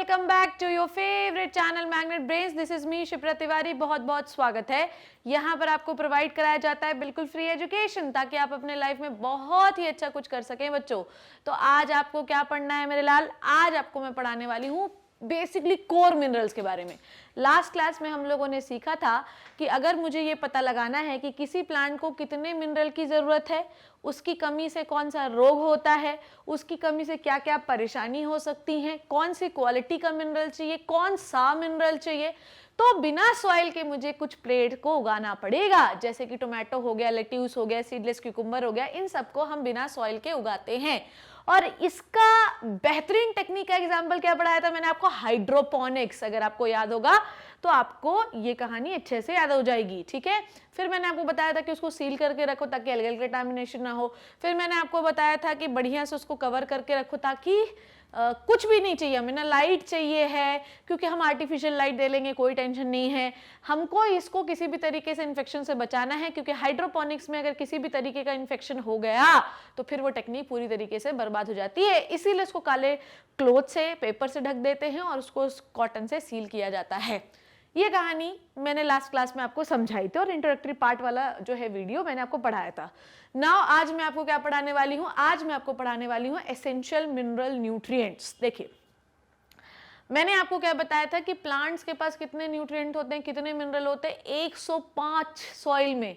Welcome back to your favourite channel magnet brains. This is me Shipra Tiwari. बहुत बहुत स्वागत है। यहाँ पर आपको प्रोवाइड कराया जाता है बिल्कुल फ्री एजुकेशन, ताकि आप अपने लाइफ में बहुत ही अच्छा कुछ कर सकें बच्चों। तो आज आपको क्या पढ़ना है मेरे लाल? आज आपको मैं पढ़ाने वाली हूँ बेसिकली कोर मिनरल्स के बारे में। लास्ट क्लास में हम लोगों ने सीखा था कि अगर मुझे ये पता लगाना है कि किसी प्लांट को कितने मिनरल की ज़रूरत है, उसकी कमी से कौन सा रोग होता है, उसकी कमी से क्या क्या परेशानी हो सकती है, कौन सी क्वालिटी का मिनरल चाहिए, कौन सा मिनरल चाहिए, तो बिना सॉइल के मुझे कुछ प्लेट को उगाना पड़ेगा। जैसे कि टोमेटो हो गया, लेट्यूस हो गया, सीडलेस क्यूकम्बर हो गया, इन सबको हम बिना सॉइल के उगाते हैं। और इसका बेहतरीन टेक्निक का एग्जाम्पल क्या पढ़ाया था मैंने आपको? हाइड्रोपोनिक्स। अगर आपको याद होगा तो आपको ये कहानी अच्छे से याद हो जाएगी, ठीक है। फिर मैंने आपको बताया था कि उसको सील करके रखो ताकि अलग कंटामिनेशन ना हो। फिर मैंने आपको बताया था कि बढ़िया से उसको कवर करके रखो ताकि कुछ भी नहीं चाहिए हमें ना, लाइट चाहिए है क्योंकि हम आर्टिफिशियल लाइट दे लेंगे, कोई टेंशन नहीं है। हमको इसको किसी भी तरीके से इन्फेक्शन से बचाना है, क्योंकि हाइड्रोपोनिक्स में अगर किसी भी तरीके का इन्फेक्शन हो गया तो फिर वो टेक्निक पूरी तरीके से बर्बाद हो जाती है। इसीलिए इसको काले क्लोथ से, पेपर से ढक देते हैं और उसको कॉटन से सील किया जाता है। ये कहानी मैंने लास्ट क्लास में आपको समझाई थी और इंट्रोडक्टरी पार्ट वाला जो है वीडियो मैंने आपको पढ़ाया था। नाउ आज मैं आपको क्या पढ़ाने वाली हूँ? आज मैं आपको पढ़ाने वाली हूँ एसेंशियल मिनरल न्यूट्रिएंट्स। देखिए, मैंने आपको क्या बताया था कि प्लांट्स के पास कितने न्यूट्रिएंट होते हैं, कितने मिनरल होते हैं? 105 सॉइल में।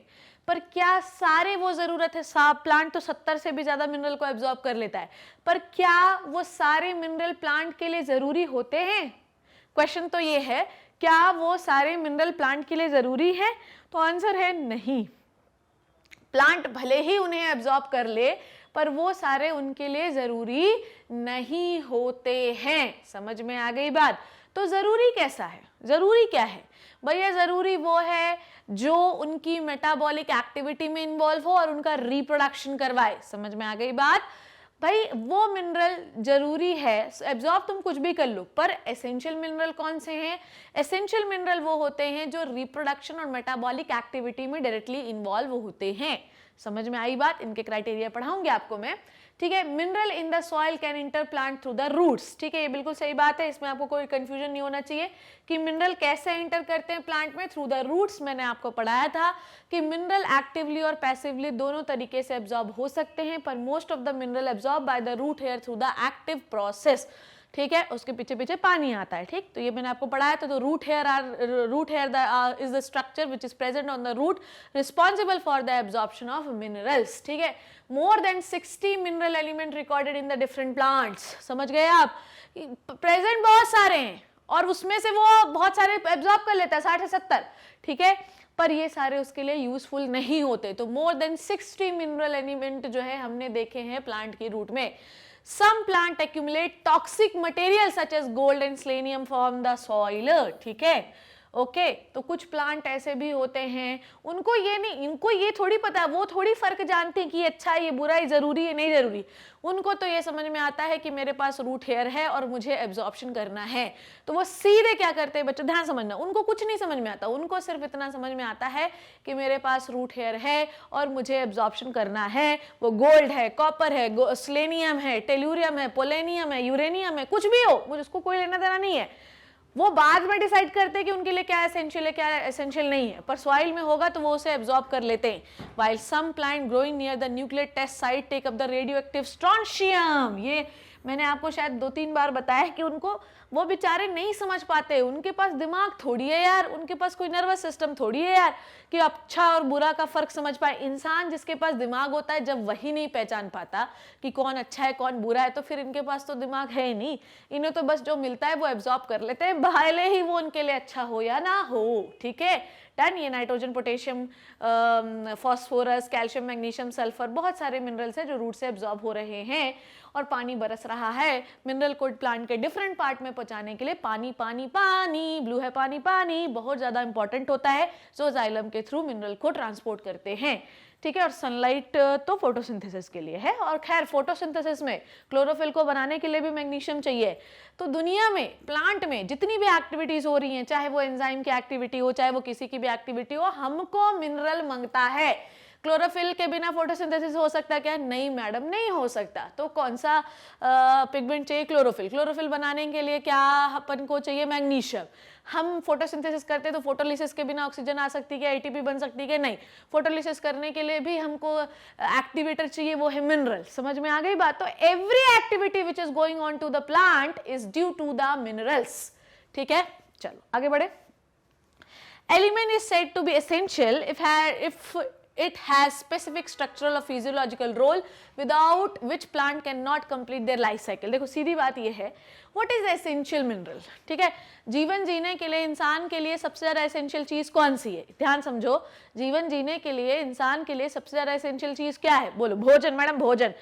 पर क्या सारे वो जरूरत है? प्लांट तो 70 से भी ज्यादा मिनरल को एब्जॉर्ब कर लेता है, पर क्या वो सारे मिनरल प्लांट के लिए जरूरी होते हैं? क्वेश्चन तो ये है, क्या वो सारे मिनरल प्लांट के लिए जरूरी है? तो आंसर है नहीं। प्लांट भले ही उन्हें एब्जॉर्ब कर ले, पर वो सारे उनके लिए जरूरी नहीं होते हैं। समझ में आ गई बात? तो जरूरी कैसा है? जरूरी क्या है भैया? जरूरी वो है जो उनकी मेटाबॉलिक एक्टिविटी में इन्वॉल्व हो और उनका रिप्रोडक्शन करवाए। समझ में आ गई बात? भाई वो मिनरल जरूरी है। एब्जॉर्ब तुम कुछ भी कर लो, पर एसेंशियल मिनरल कौन से हैं? एसेंशियल मिनरल वो होते हैं जो रिप्रोडक्शन और मेटाबॉलिक एक्टिविटी में डायरेक्टली इन्वॉल्व होते हैं। समझ में आई बात? इनके क्राइटेरिया पढ़ाऊंगी आपको मैं, ठीक है। Mineral in the soil can enter plant through the roots, ठीक है। ये बिल्कुल सही बात है, इसमें आपको कोई कंफ्यूजन नहीं होना चाहिए कि मिनरल कैसे एंटर करते हैं प्लांट में। थ्रू द रूट्स मैंने आपको पढ़ाया था कि मिनरल एक्टिवली और पैसिवली दोनों तरीके से एब्जॉर्ब हो सकते हैं, पर most of the mineral absorb by the root hair through the active process, ठीक है। उसके पीछे पीछे पानी आता है, ठीक। तो ये मैंने आपको पढ़ाया था। तो root hair is the structure which is present on the root responsible for the absorption of minerals, ठीक है। More than 60 mineral element recorded in the different plants. समझ गए आप? प्रेजेंट बहुत सारे हैं और उसमें से वो बहुत सारे एब्जॉर्ब कर लेता है, 60 से 70, ठीक है, पर ये सारे उसके लिए यूजफुल नहीं होते। तो मोर देन 60 मिनरल एलिमेंट जो है हमने देखे हैं प्लांट की रूट में। Some plant accumulate toxic material such as gold and selenium from the soil, ठीक है। ओके, तो कुछ प्लांट ऐसे भी होते हैं, उनको ये नहीं, इनको ये थोड़ी पता है, वो थोड़ी फर्क जानते हैं कि अच्छा है, ये बुरा है, जरूरी है, नहीं जरूरी। उनको तो ये समझ में आता है कि मेरे पास रूट हेयर है और मुझे एब्जॉर्प्शन करना है, तो वो सीधे क्या करते हैं बच्चों, ध्यान समझना, उनको कुछ नहीं समझ में आता। उनको सिर्फ इतना समझ में आता है कि मेरे पास रूट हेयर है और मुझे एब्जॉर्प्शन करना है। वो गोल्ड है, कॉपर है, सेलेनियम है, टेलुरियम है, पोलेनियम है, यूरेनियम है, कुछ भी हो, मुझे उसको कोई लेना देना नहीं है। वो बाद में डिसाइड करते हैं कि उनके लिए क्या एसेंशियल है, क्या एसेंशियल नहीं है, पर सॉइल में होगा तो वो उसे एब्जॉर्ब कर लेते हैं। While some plant growing near the nuclear test site take up the radioactive strontium. ये मैंने आपको शायद 2-3 बार बताया कि उनको, वो बेचारे नहीं समझ पाते, उनके पास दिमाग थोड़ी है यार, उनके पास कोई नर्वस सिस्टम थोड़ी है यार कि अच्छा और बुरा का फर्क समझ पाए। इंसान जिसके पास दिमाग होता है, जब वही नहीं पहचान पाता कि कौन अच्छा है कौन बुरा है, तो फिर इनके पास तो दिमाग है ही नहीं। इन्हें तो बस जो मिलता है वो एब्जॉर्ब कर लेते हैं, भले ही वो उनके लिए अच्छा हो या ना हो, ठीक है। डन। ये nitrogen, potassium, phosphorus, calcium, magnesium, sulphur, बहुत सारे मिनरल्स हैं जो रूट से एब्जॉर्ब हो रहे हैं और पानी बरस रहा है मिनरल को प्लांट के डिफरेंट पार्ट में पहुंचाने के लिए। पानी पानी पानी, ब्लू है पानी, पानी बहुत ज्यादा इंपॉर्टेंट होता है, जो जाइलम के थ्रू मिनरल को ट्रांसपोर्ट करते हैं, ठीक है। और सनलाइट तो फोटोसिंथेसिस के लिए है, और खैर फोटोसिंथेसिस में क्लोरोफिल को बनाने के लिए भी मैग्नीशियम चाहिए। तो दुनिया में प्लांट में जितनी भी एक्टिविटीज हो रही हैं, चाहे वो एंजाइम की एक्टिविटी हो, चाहे वो किसी की भी एक्टिविटी हो, हमको मिनरल मांगता है। क्लोरोफिल के बिना फोटोसिंथेसिस हो सकता है क्या? नहीं मैडम, नहीं हो सकता। तो कौन सा पिगमेंट चाहिए? क्लोरोफिल। क्लोरोफिल बनाने के लिए क्या अपन को चाहिए? मैग्नीशियम। हम फोटोसिंथेसिस करते हैं तो फोटोलिसिस के बिना ऑक्सीजन आ सकती है, एटीपी बन सकती है? नहीं। फोटोलिसिस करने के लिए भी हमको एक्टिवेटर चाहिए, वो है मिनरल। समझ में आ गई बात? तो every activity which is going on to the plant is due to the minerals. ठीक है, चलो आगे बढ़े। Element is said to be essential if it has specific structural or physiological role without which plant cannot complete their life cycle। देखो सीधी बात ये है, what is essential mineral? ठीक है, जीवन जीने के लिए इंसान के लिए सबसे ज्यादा एसेंशियल चीज कौन सी है? ध्यान समझो, जीवन जीने के लिए इंसान के लिए सबसे ज्यादा एसेंशियल चीज क्या है? बोलो। भोजन मैडम, भोजन।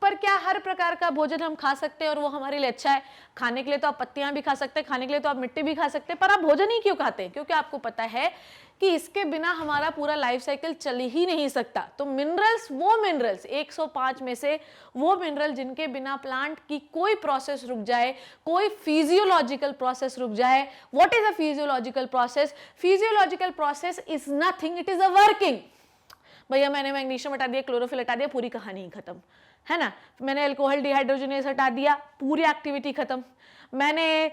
पर क्या हर प्रकार का भोजन हम खा सकते हैं और वो हमारे लिए अच्छा है? खाने के लिए तो आप पत्तियां भी खा सकते हैं, खाने के लिए तो आप मिट्टी भी खा सकते हैं, पर आप भोजन ही क्यों खाते हैं? क्योंकि आपको पता है कि इसके बिना हमारा पूरा लाइफ साइकिल चल ही नहीं सकता। तो मिनरल्स, वो मिनरल्स 105 में से वो मिनरल जिनके बिना प्लांट की कोई प्रोसेस रुक जाए, कोई फिजियोलॉजिकल प्रोसेस रुक जाए। What is a physiological process? Physiological process is nothing, it is a working. भैया मैंने मैग्नीशियम हटा दिया, क्लोरोफिल हटा दिया, पूरी कहानी ही खत्म, है ना। मैंने अल्कोहल डिहाइड्रोजनेज हटा दिया, पूरी एक्टिविटी खत्म। मैंने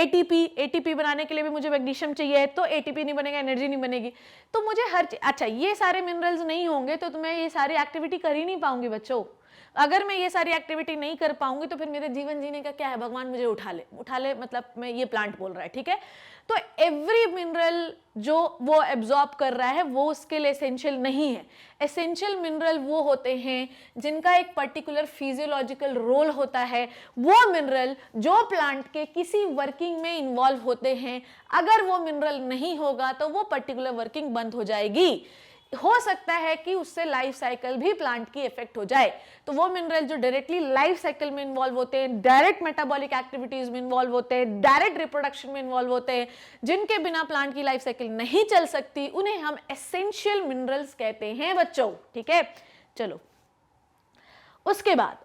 एटीपी बनाने के लिए भी मुझे मैग्नीशियम चाहिए, तो एटीपी नहीं बनेगा, एनर्जी नहीं बनेगी। तो मुझे अच्छा, ये सारे मिनरल्स नहीं होंगे तो मैं ये सारी एक्टिविटी कर ही नहीं पाऊंगी बच्चों। अगर मैं ये सारी एक्टिविटी नहीं कर पाऊंगी तो फिर मेरे जीवन जीने का क्या है? भगवान मुझे उठा ले मतलब मैं ये प्लांट बोल रहा है, ठीक है। तो एवरी मिनरल जो वो एब्जॉर्ब कर रहा है वो उसके लिए एसेंशियल नहीं है। एसेंशियल मिनरल वो होते हैं जिनका एक पर्टिकुलर फिजियोलॉजिकल रोल होता है, वो मिनरल जो प्लांट के किसी वर्किंग में इन्वॉल्व होते हैं। अगर वो मिनरल नहीं होगा तो वो पर्टिकुलर वर्किंग बंद हो जाएगी। हो सकता है कि उससे लाइफ साइकिल भी प्लांट की इफेक्ट हो जाए। तो वो मिनरल जो डायरेक्टली लाइफ साइकिल में इन्वॉल्व होते हैं, डायरेक्ट मेटाबॉलिक एक्टिविटीज में इन्वॉल्व होते हैं, डायरेक्ट रिप्रोडक्शन में इन्वॉल्व होते हैं, जिनके बिना प्लांट की लाइफ साइकिल नहीं चल सकती, उन्हें हम एसेंशियल मिनरल्स कहते हैं बच्चों। ठीक है, चलो उसके बाद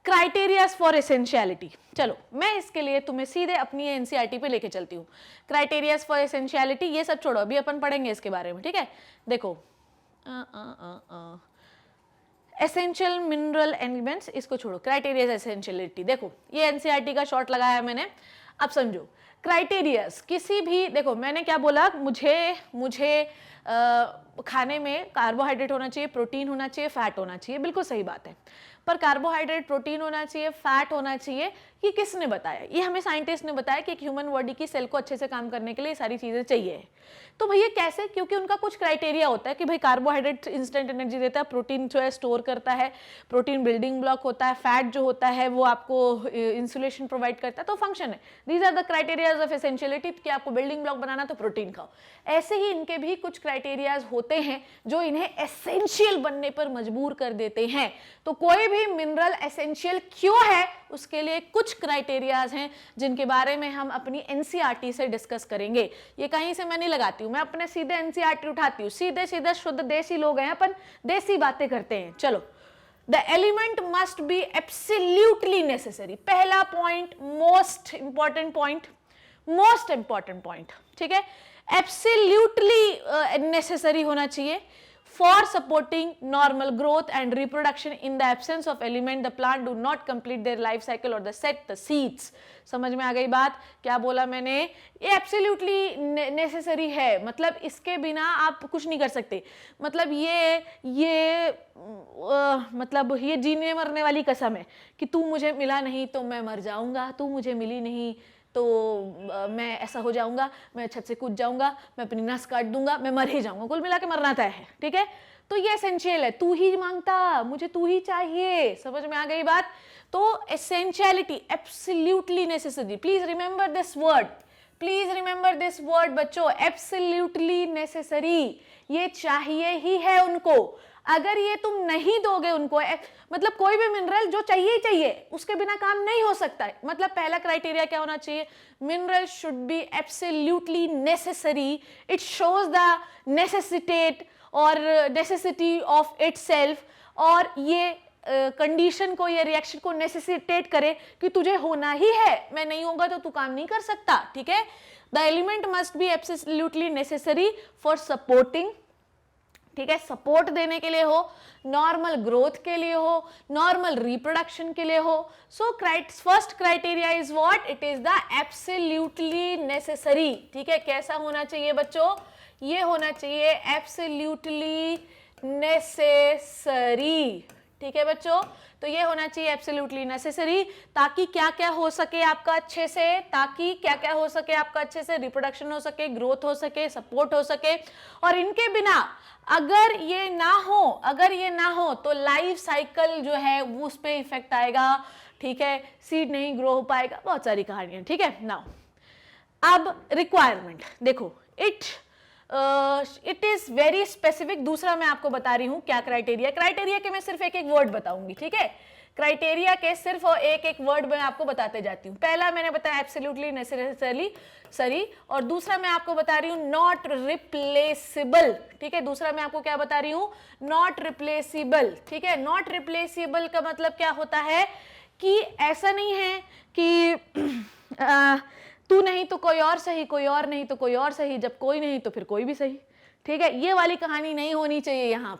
क्राइटेरियाज फॉर एसेंशियलिटी। चलो मैं इसके लिए तुम्हें सीधे अपनी एनसीईआरटी पे लेके चलती हूँ। क्राइटेरियाज फॉर एसेंशियलिटी ये सब छोड़ो, अभी अपन पढ़ेंगे इसके बारे में, ठीक है। देखो एसेंशियल मिनरल एलिमेंट्स, इसको छोड़ो, क्राइटेरियाज एसेंशियलिटी। देखो ये एनसीईआरटी का शॉर्ट लगाया है मैंने, अब समझो। क्राइटेरियाज किसी भी, देखो मैंने क्या बोला, मुझे खाने में कार्बोहाइड्रेट होना चाहिए, प्रोटीन होना चाहिए, फैट होना चाहिए, बिल्कुल सही बात है। पर कार्बोहाइड्रेट, प्रोटीन होना चाहिए, फैट होना चाहिए, ये किसने बताया? ये हमें साइंटिस्ट ने बताया कि एक ह्यूमन बॉडी की सेल को अच्छे से काम करने के लिए सारी चीजें चाहिए। तो भैया कैसे? क्योंकि उनका कुछ क्राइटेरिया होता है कि भाई कार्बोहाइड्रेट इंस्टेंट एनर्जी देता है, प्रोटीन जो है स्टोर करता है, प्रोटीन बिल्डिंग ब्लॉक होता है, फैट जो होता है वो आपको इंसुलेशन प्रोवाइड करता है, तो फंक्शन है। These are the criterias of essentiality, कि आपको बिल्डिंग ब्लॉक बनाना तो प्रोटीन खाओ। ऐसे ही इनके भी कुछ क्राइटेरियाज होते हैं जो इन्हें एसेंशियल बनने पर मजबूर कर देते हैं। तो कोई भी मिनरल एसेंशियल क्यों है उसके लिए कुछ क्राइटेरियाज हैं जिनके बारे में हम अपनी एनसीईआरटी से डिस्कस करेंगे। ये कहीं से मैं नहीं लगाती हूं, मैं अपने सीधे एनसीईआरटी उठाती हूं। सीधे सीधे शुद्ध देसी लोग हैं अपन, देसी बातें करते हैं। चलो, the element must be absolutely necessary. पहला पॉइंट, मोस्ट इंपॉर्टेंट पॉइंट, ठीक है, एब्सोल्युटली नेसेसरी होना चाहिए for supporting normal growth and reproduction. In the absence of element, the plant do not complete their life cycle or the set the seeds. समझ में आ गई बात? क्या बोला मैंने? ये एब्सोल्युटली नेसेसरी है, मतलब इसके बिना आप कुछ नहीं कर सकते। मतलब मतलब ये जीने मरने वाली कसम है कि तू मुझे मिला नहीं तो मैं मर जाऊंगा, तू मुझे मिली नहीं तो मैं ऐसा हो जाऊंगा, मैं छत से कूद जाऊंगा, मैं अपनी नस काट दूंगा, मैं मर ही जाऊंगा। कुल मिला के मरना तय है, ठीक है। तो ये एसेंशियल है, तू ही मांगता, मुझे तू ही चाहिए। समझ में आ गई बात? तो essentiality, absolutely necessary. Please remember this word बच्चों, एब्सोल्युटली नेसेसरी। ये चाहिए ही है उनको। अगर ये तुम नहीं दोगे उनको, मतलब कोई भी मिनरल जो चाहिए ही चाहिए, उसके बिना काम नहीं हो सकता है। मतलब पहला क्राइटेरिया क्या होना चाहिए? Mineral should be absolutely necessary. It shows the necessity of itself, और ये कंडीशन को, ये रिएक्शन को नेसेसिटेट करे कि तुझे होना ही है, मैं नहीं होगा तो तू काम नहीं कर सकता, ठीक है। The element must be absolutely necessary for supporting, ठीक है, सपोर्ट देने के लिए हो, नॉर्मल ग्रोथ के लिए हो, नॉर्मल रिप्रोडक्शन के लिए हो. So first criteria is what? It is the absolutely necessary. ठीक है, कैसा होना चाहिए बच्चों? ये होना चाहिए एब्सोल्युटली नेसेसरी. ठीक है बच्चों, तो ये होना चाहिए एब्सोल्युटली नेसेसरी, ताकि क्या क्या हो सके आपका अच्छे से, ताकि क्या क्या हो सके आपका अच्छे से, रिप्रोडक्शन हो सके, ग्रोथ हो सके, सपोर्ट हो सके. और इनके बिना अगर ये ना हो तो लाइफ साइकिल जो है वो उस पर इफेक्ट आएगा. ठीक है, सीड नहीं ग्रो हो पाएगा, बहुत सारी कहानियां. ठीक है, नाउ अब रिक्वायरमेंट देखो, इट इज वेरी स्पेसिफिक. दूसरा मैं आपको बता रही हूं क्या क्राइटेरिया के मैं सिर्फ एक एक वर्ड बताऊंगी. ठीक है, क्राइटेरिया के सिर्फ एक एक वर्ड मैं आपको बताते जाती हूं. पहला मैंने बताया एब्सोल्युटली नेसेसरी, और दूसरा मैं आपको बता रही हूं नॉट रिप्लेसेबल. ठीक है, दूसरा मैं आपको क्या बता रही हूं? Not replaceable. ठीक है, नॉट रिप्लेसेबल का मतलब क्या होता है कि ऐसा नहीं है कि तू नहीं तो कोई और सही, कोई और नहीं तो कोई और सही, जब कोई नहीं तो फिर कोई भी सही. ठीक है, ये वाली कहानी नहीं होनी चाहिए. यहाँ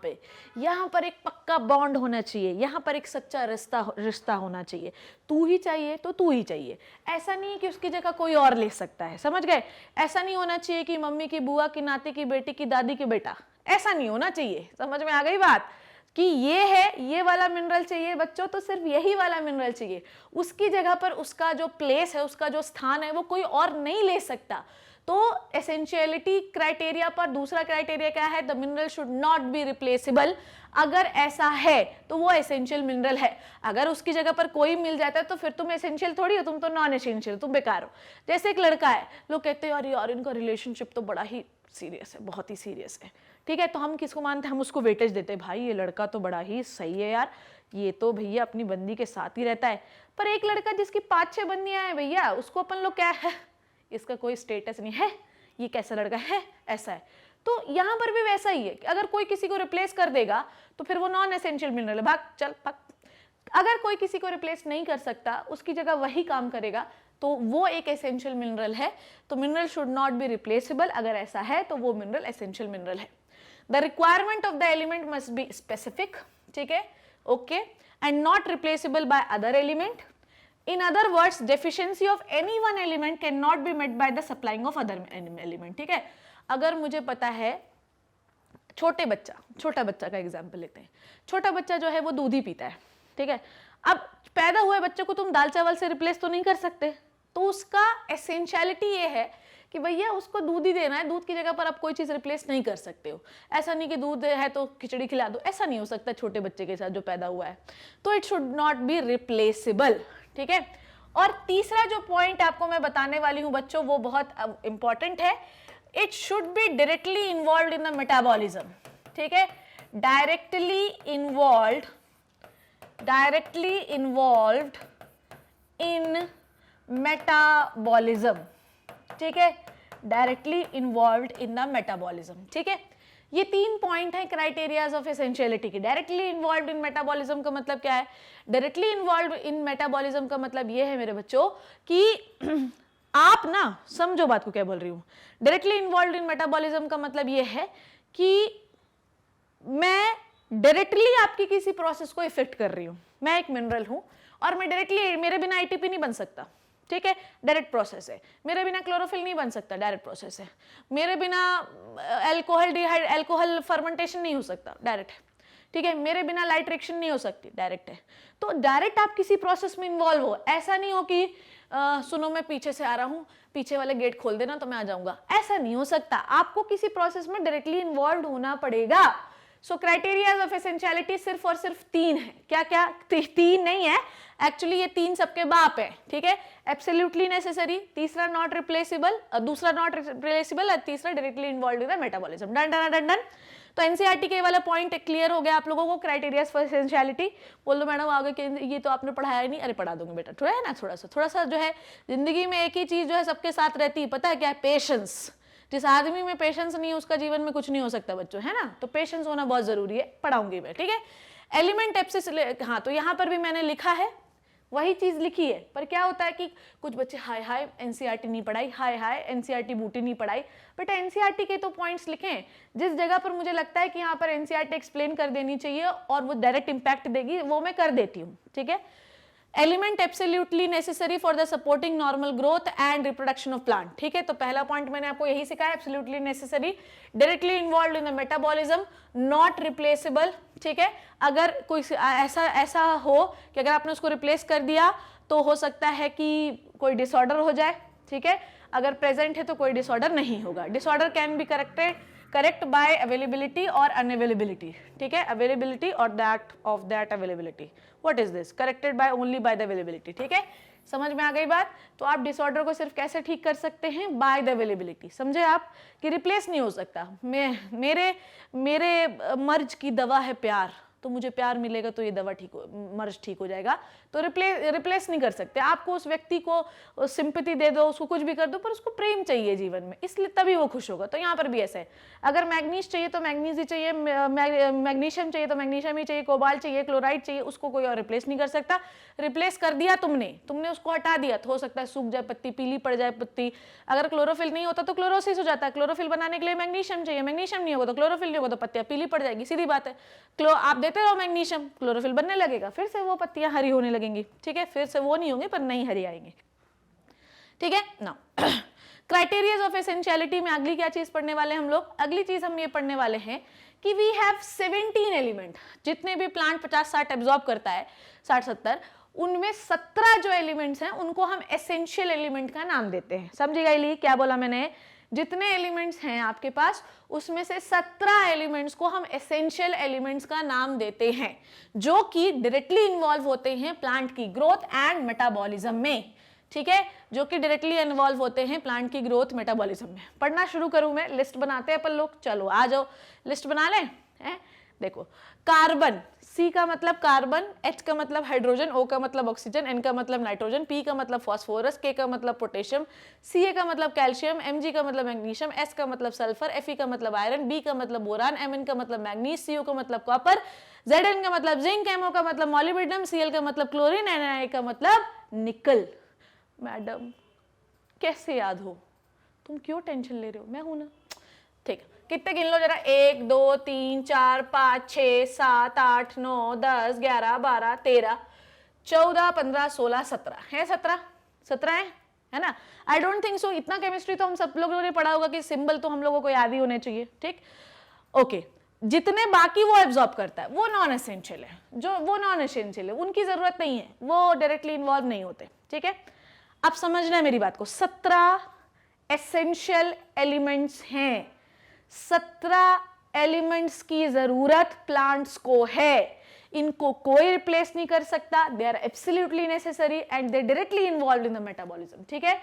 पर एक पक्का बॉन्ड होना चाहिए, यहाँ पर एक सच्चा रिश्ता होना चाहिए. तू ही चाहिए तो तू ही चाहिए. ऐसा नहीं है कि उसकी जगह कोई और ले सकता है, समझ गए? ऐसा नहीं होना चाहिए कि मम्मी की बुआ की नाती की बेटी की दादी की बेटा, ऐसा नहीं होना चाहिए. समझ में आ गई बात? कि ये है, ये वाला मिनरल चाहिए बच्चों, तो सिर्फ यही वाला मिनरल चाहिए. उसकी जगह पर उसका जो प्लेस है, उसका जो स्थान है, वो कोई और नहीं ले सकता. तो एसेंशियलिटी क्राइटेरिया पर दूसरा क्राइटेरिया क्या है? The mineral should not be replaceable. अगर ऐसा है तो वो एसेंशियल मिनरल है. अगर उसकी जगह पर कोई मिल जाता है तो फिर तुम एसेंशियल थोड़ी हो, तुम तो नॉन एसेंशियल, तुम बेकार हो. जैसे एक लड़का है, लोग कहते हैं यार इनका रिलेशनशिप तो बड़ा ही सीरियस है, बहुत ही सीरियस है. ठीक है, तो हम किसको मानते हैं? हम उसको वेटेज देते हैं, भाई ये लड़का तो बड़ा ही सही है यार, ये तो भैया अपनी बंदी के साथ ही रहता है. पर एक लड़का जिसकी 5-6 बंदियां हैं भैया, उसको अपन लोग क्या है, इसका कोई स्टेटस नहीं है, ये कैसा लड़का है, ऐसा है. तो यहाँ पर भी वैसा ही है कि अगर कोई किसी को रिप्लेस कर देगा तो फिर वो नॉन एसेंशियल मिनरल है, भाग चल भाग. अगर कोई किसी को रिप्लेस नहीं कर सकता, उसकी जगह वही काम करेगा, तो वो एक एसेंशियल मिनरल है. तो mineral should not be replaceable. अगर ऐसा है तो वो मिनरल एसेंशियल मिनरल है. The requirement of the element must be specific. ठीक है, okay, and not replaceable by other element. In other words, deficiency of any one element cannot be met by the supplying of other element. ठीक है, अगर मुझे पता है छोटा बच्चा का एग्जाम्पल लेते हैं. छोटा बच्चा जो है वो दूध ही पीता है. ठीक है, अब पैदा हुए बच्चे को तुम दाल चावल से रिप्लेस तो नहीं कर सकते. तो उसका एसेंशियलिटी ये है कि भैया उसको दूध ही देना है, दूध की जगह पर आप कोई चीज रिप्लेस नहीं कर सकते हो. ऐसा नहीं कि दूध है तो खिचड़ी खिला दो, ऐसा नहीं हो सकता छोटे बच्चे के साथ जो पैदा हुआ है. तो it should not be replaceable. ठीक है, और तीसरा जो पॉइंट आपको मैं बताने वाली हूं बच्चों, वो बहुत इंपॉर्टेंट है. It should be directly involve in the metabolism. ठीक है, डायरेक्टली इन्वॉल्व्ड इन मेटाबॉलिज्म. ठीक है, directly involved in the metabolism. ठीक है, ये 3 पॉइंट है क्राइटेरियाज ऑफ एसेंशियलिटी की. डायरेक्टली इन्वॉल्व्ड इन मेटाबॉलिज्म का मतलब क्या है? डायरेक्टली इन्वॉल्व्ड इन मेटाबॉलिज्म का मतलब ये है मेरे बच्चों कि आप ना समझो बात को क्या बोल रही हूं. डायरेक्टली इन्वॉल्व्ड इन मेटाबॉलिज्म का मतलब ये है कि मैं डायरेक्टली आपकी किसी प्रोसेस को इफेक्ट कर रही हूं. मैं एक मिनरल हूं और मैं डायरेक्टली, मेरे बिना एटीपी नहीं बन सकता. ठीक है, डायरेक्ट प्रोसेस है. मेरे बिना क्लोरोफिल नहीं बन सकता, डायरेक्ट प्रोसेस है. मेरे बिना अल्कोहल फर्मेंटेशन नहीं हो सकता, डायरेक्ट है. ठीक है, मेरे बिना लाइट रिएक्शन नहीं हो सकती, डायरेक्ट है. तो डायरेक्ट आप किसी प्रोसेस में इन्वॉल्व हो. ऐसा नहीं हो कि सुनो मैं पीछे से आ रहा हूँ, पीछे वाले गेट खोल देना तो मैं आ जाऊंगा, ऐसा नहीं हो सकता. आपको किसी प्रोसेस में डायरेक्टली इन्वॉल्व होना पड़ेगा. सो क्राइटेरिया ऑफ एसेंशियलिटी सिर्फ और सिर्फ 3 है. क्या क्या? 3 नहीं है एक्चुअली, ये 3 सबके बाप है. ठीक है, एब्सोल्युटली नेसेसरी, तीसरा नॉट रिप्लेसेबल, दूसरा नॉट रिप्लेसेबल और तीसरा directly involved in the metabolism. Done done done done. तो एनसीईआरटी के वाला पॉइंट क्लियर हो गया आप लोगों को. क्राइटेरिया फॉर एसेंशियलिटी बोल दो मैडम आगे के ये तो आपने पढ़ाया नहीं. अरे पढ़ा दूंगी बेटा, थोड़ा है ना, थोड़ा सा जो है जिंदगी में एक ही चीज जो है सबके साथ रहती है, पता है क्या है? पेशेंस. जिस आदमी में पेशेंस नहीं है उसका जीवन में कुछ नहीं हो सकता बच्चों, है ना. तो पेशेंस होना बहुत जरूरी है, पढ़ाऊंगी मैं. ठीक है, एलिमेंट एप्सिस, हाँ, तो यहाँ पर भी मैंने लिखा है वही चीज लिखी है, पर क्या होता है कि कुछ बच्चे हाय हाय एनसीईआरटी नहीं पढ़ाई, हाय हाय एनसीईआरटी बूटी नहीं पढ़ाई। बेटा एनसीईआरटी के तो पॉइंट्स लिखें, जिस जगह पर मुझे लगता है कि यहाँ पर एनसीईआरटी एक्सप्लेन कर देनी चाहिए और वो डायरेक्ट इंपैक्ट देगी, वो मैं कर देती हूँ, ठीक है। Element absolutely necessary for the supporting normal growth and reproduction of plant, ठीक है। तो पहला पॉइंट मैंने आपको यही सिखाया, absolutely necessary, directly involve in the metabolism, not replaceable, ठीक है। अगर कोई ऐसा हो कि अगर आपने उसको रिप्लेस कर दिया तो हो सकता है कि कोई डिसऑर्डर हो जाए, ठीक है। अगर प्रेजेंट है तो कोई डिसऑर्डर नहीं होगा। Disorder can be correct by availability और अनअवेलेबिलिटी, ठीक है। अवेलेबिलिटी और that of that availability, what is this, corrected by only by the availability, ठीक है। समझ में आ गई बात। तो आप डिसऑर्डर को सिर्फ कैसे ठीक कर सकते हैं, बाय द अवेलेबिलिटी, समझे आप, कि रिप्लेस नहीं हो सकता। मेरे मर्ज की दवा है प्यार, तो मुझे प्यार मिलेगा तो ये दवा ठीक हो, मर्ज ठीक हो जाएगा, तो रिप्लेस नहीं कर सकते। आपको उस व्यक्ति को सिंपैथी दे दो, उसको कुछ भी कर दो, पर उसको प्रेम चाहिए जीवन में, इसलिए तभी वो खुश होगा। तो यहाँ पर भी ऐसा है, अगर मैग्नीज चाहिए तो मैग्नीज ही चाहिए, मैग्नीशियम चाहिए तो मैग्नीशियम ही चाहिए, कोबाल्ट चाहिए, क्लोराइड चाहिए, उसको कोई और रिप्लेस नहीं कर सकता। रिप्लेस कर दिया तुमने उसको हटा दिया तो हो सकता है सूख जाए पत्ती, पीली पड़ जाए पत्ती। अगर क्लोरोफिल नहीं होता तो क्लोरोसिस हो जाता है, क्लोरोफिल बनाने के लिए मैग्नीशियम चाहिए, मैग्नीशियम नहीं होगा तो क्लोरोफिल नहीं होगा तो पत्तियां पीली पड़ जाएगी, सीधी बात है। आप देते रहो मैग्नीशियम, क्लोरोफिल बनने लगेगा, फिर से वो पत्तियां हरी होने लगेंगी, ठीक है। फिर से वो नहीं होंगे पर नहीं हरी आएंगे, ठीक है ना। क्राइटेरियाज ऑफ एसेंशियलिटी में अगली क्या चीज पढ़ने वाले हैं हम लोग, अगली चीज हम ये पढ़ने वाले हैं कि वी हैव 17 एलिमेंट, जितने भी प्लांट 50-60 एब्जॉर्ब करता है, 60-70, उनमें 17 जो एलिमेंट्स हैं उनको हम एसेंशियल एलिमेंट का नाम देते हैं। समझिएगा ये क्या बोला मैंने, जितने एलिमेंट्स हैं आपके पास उसमें से 17 एलिमेंट्स को हम एसेंशियल एलिमेंट्स का नाम देते हैं, जो कि डायरेक्टली इन्वॉल्व होते हैं प्लांट की ग्रोथ एंड मेटाबॉलिज्म में, ठीक है, जो कि डायरेक्टली इन्वॉल्व होते हैं प्लांट की ग्रोथ मेटाबॉलिज्म में। पढ़ना शुरू करूं मैं, लिस्ट बनाते हैं अपन लोग, चलो आ जाओ लिस्ट बना लें। देखो, कार्बन, सी का मतलब कार्बन, एच का मतलब हाइड्रोजन, ओ का मतलब ऑक्सीजन, एन का मतलब नाइट्रोजन, पी का मतलब फास्फोरस, के का मतलब पोटेशियम, सी का मतलब कैल्शियम, एम जी का मतलब मैग्नीशियम, एस का मतलब सल्फर, एफ ई का मतलब आयरन, बी का मतलब बोरान, एम एन का मतलब मैग्नीज, सी ओ का मतलब कॉपर, जेड एन का मतलब जिंक, एम ओ का मतलब मॉलिब्डेनम, सी एल का मतलब क्लोरीन, एन आई का मतलब निकल। मैडम कैसे याद हो, तुम क्यों टेंशन ले रहे हो, मैं हूं ना, ठीक। कितने गिन लो जरा, 1 2 3 4 5 6 7 8 9 10 11 12 13 14 15 16 17 है, 17 है ना। आई डोंट थिंक सो, इतना केमिस्ट्री तो हम सब लोगों ने पढ़ा होगा कि सिंबल तो हम लोगों को याद ही होने चाहिए, ठीक। ओके, जितने बाकी वो एब्जॉर्ब करता है वो नॉन एसेंशियल है, जो वो नॉन एसेंशियल है उनकी जरूरत नहीं है, वो डायरेक्टली इन्वॉल्व नहीं होते, ठीक है। अब समझना है मेरी बात को, 17 एसेंशियल एलिमेंट्स हैं, 17 एलिमेंट्स की जरूरत प्लांट्स को है, इनको कोई रिप्लेस नहीं कर सकता, they are absolutely necessary and they directly involve in the metabolism, ठीक है।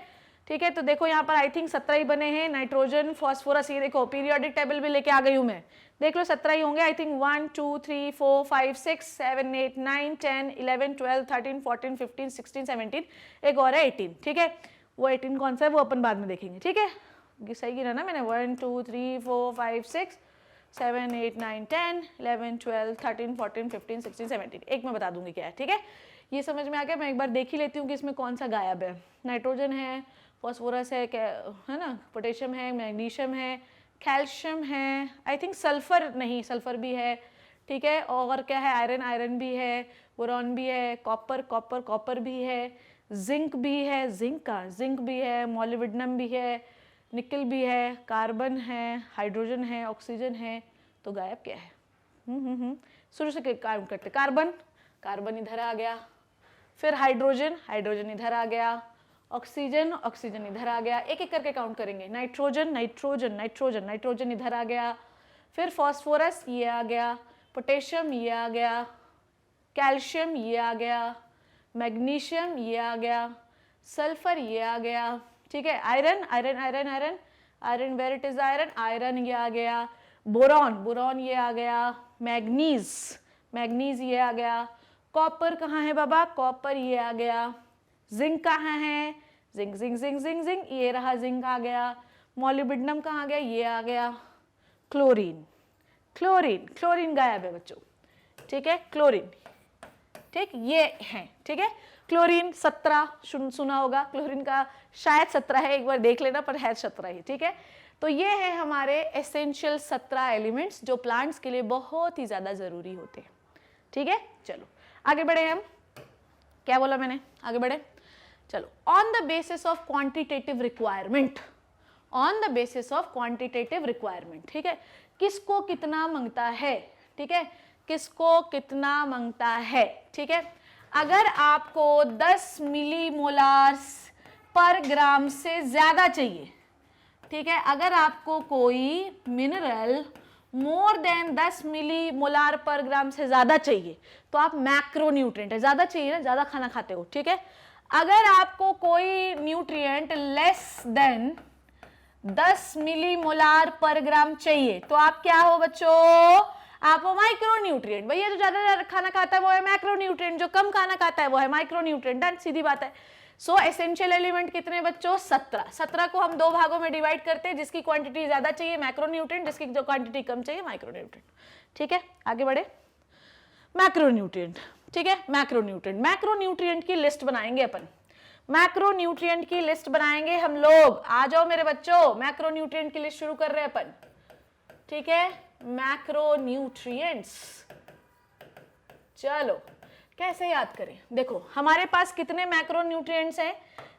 ठीक है, तो देखो यहाँ पर आई थिंक 17 ही बने हैं, नाइट्रोजन, फॉस्फोरस, ये देखो पीरियोडिक टेबल भी लेके आ गई हूं मैं, देख लो 17 ही होंगे आई थिंक, 1 2 3 4 5 6 7 8 9 10 11 12 13 14 15 16 17, एक और है 18, ठीक है। वो 18 कौन सा है वो अपन बाद में देखेंगे, ठीक है। सही गिना ना मैंने, 1 2 3 4 5 6 7 8 9 10 11 12 13 14 15 16 17, एक मैं बता दूंगी क्या है, ठीक है। ये समझ में आ गया, मैं एक बार देख ही लेती हूँ कि इसमें कौन सा गायब है। नाइट्रोजन है, फॉस्फोरस है ना, पोटेशियम है, मैग्नीशियम है, कैल्शियम है, आई थिंक सल्फर नहीं, सल्फर भी है, ठीक है। और क्या है, आयरन भी है, बोरॉन भी है, कॉपर भी है, जिंक भी है, जिंक भी है, मॉलिब्डेनम भी है, निकल भी है, कार्बन है, हाइड्रोजन है, ऑक्सीजन है, तो गायब क्या है, शुरू से काउंट करते, कार्बन इधर आ गया, फिर हाइड्रोजन इधर आ गया, ऑक्सीजन इधर आ गया, एक एक करके काउंट करेंगे, नाइट्रोजन इधर आ गया, फिर फॉस्फोरस ये आ गया, पोटेशियम ये आ गया, कैल्शियम ये आ गया, मैग्नीशियम ये आ गया, सल्फर ये आ गया, ठीक है। Iron where it is, iron ये आ गया, बोरॉन ये आ गया, मैग्नीज ये आ गया, कॉपर कहाँ है बाबा, कॉपर ये आ गया, जिंक कहाँ है, जिंक ये रहा, जिंक आ गया, मॉलिब्डेनम कहाँ आ गया, ये आ गया, क्लोरीन गायब है बच्चों, ठीक है, क्लोरीन, ठीक, ये है, ठीक है। क्लोरीन 17 सुना होगा, क्लोरीन का शायद 17 है, एक बार देख लेना, पर है 17 ही, ठीक है। तो ये है हमारे एसेंशियल 17 एलिमेंट्स जो प्लांट्स के लिए बहुत ही ज्यादा जरूरी होते हैं, ठीक है। चलो आगे बढ़े हम, क्या बोला मैंने, आगे बढ़े, चलो। On the basis of quantitative requirement, on the basis of quantitative requirement, ठीक है, किसको कितना मांगता है, ठीक है, किसको कितना मांगता है, ठीक है। अगर आपको 10 मिलीमोलार्स पर ग्राम से ज्यादा चाहिए, ठीक है, अगर आपको कोई मिनरल मोर देन 10 मिलीमोलार पर ग्राम से ज्यादा चाहिए तो आप मैक्रोन्यूट्रिएंट है, ज्यादा चाहिए ना, ज्यादा खाना खाते हो, ठीक है। अगर आपको कोई न्यूट्रिएंट लेस देन 10 मिलीमोलार पर ग्राम चाहिए तो आप क्या हो बच्चों, आप हो माइक्रोन्यूट्रिएंट। भैया जो ज्यादा खाना खाता है वो है मैक्रोन्यूट्रिएंट, जो कम खाना खाता है वो है माइक्रोन्यूट्रिएंट, डन, सीधी बात है। सो एसेंशियल एलिमेंट कितने बच्चों, 17। 17 को हम दो भागों में डिवाइड करते हैं, जिसकी क्वांटिटी ज्यादा चाहिए मैक्रोन्यूट्रिएंट, जिसकी जो क्वांटिटी कम चाहिए माइक्रोन्यूट्रिएंट, ठीक है। आगे बढ़े, मैक्रोन्यूट्रिएंट, ठीक है, मैक्रोन्यूट्रिएंट, मैक्रोन्यूट्रिएंट की लिस्ट बनाएंगे अपन, मैक्रोन्यूट्रिएंट की लिस्ट बनाएंगे हम लोग। आ जाओ मेरे बच्चों, मैक्रोन्यूट्रिएंट की लिस्ट शुरू कर रहे हैं अपन, ठीक है, मैक्रोन्यूट्रिएंट्स। चलो कैसे याद करें, देखो हमारे पास कितने मैक्रोन्यूट्रिएंट्स हैं,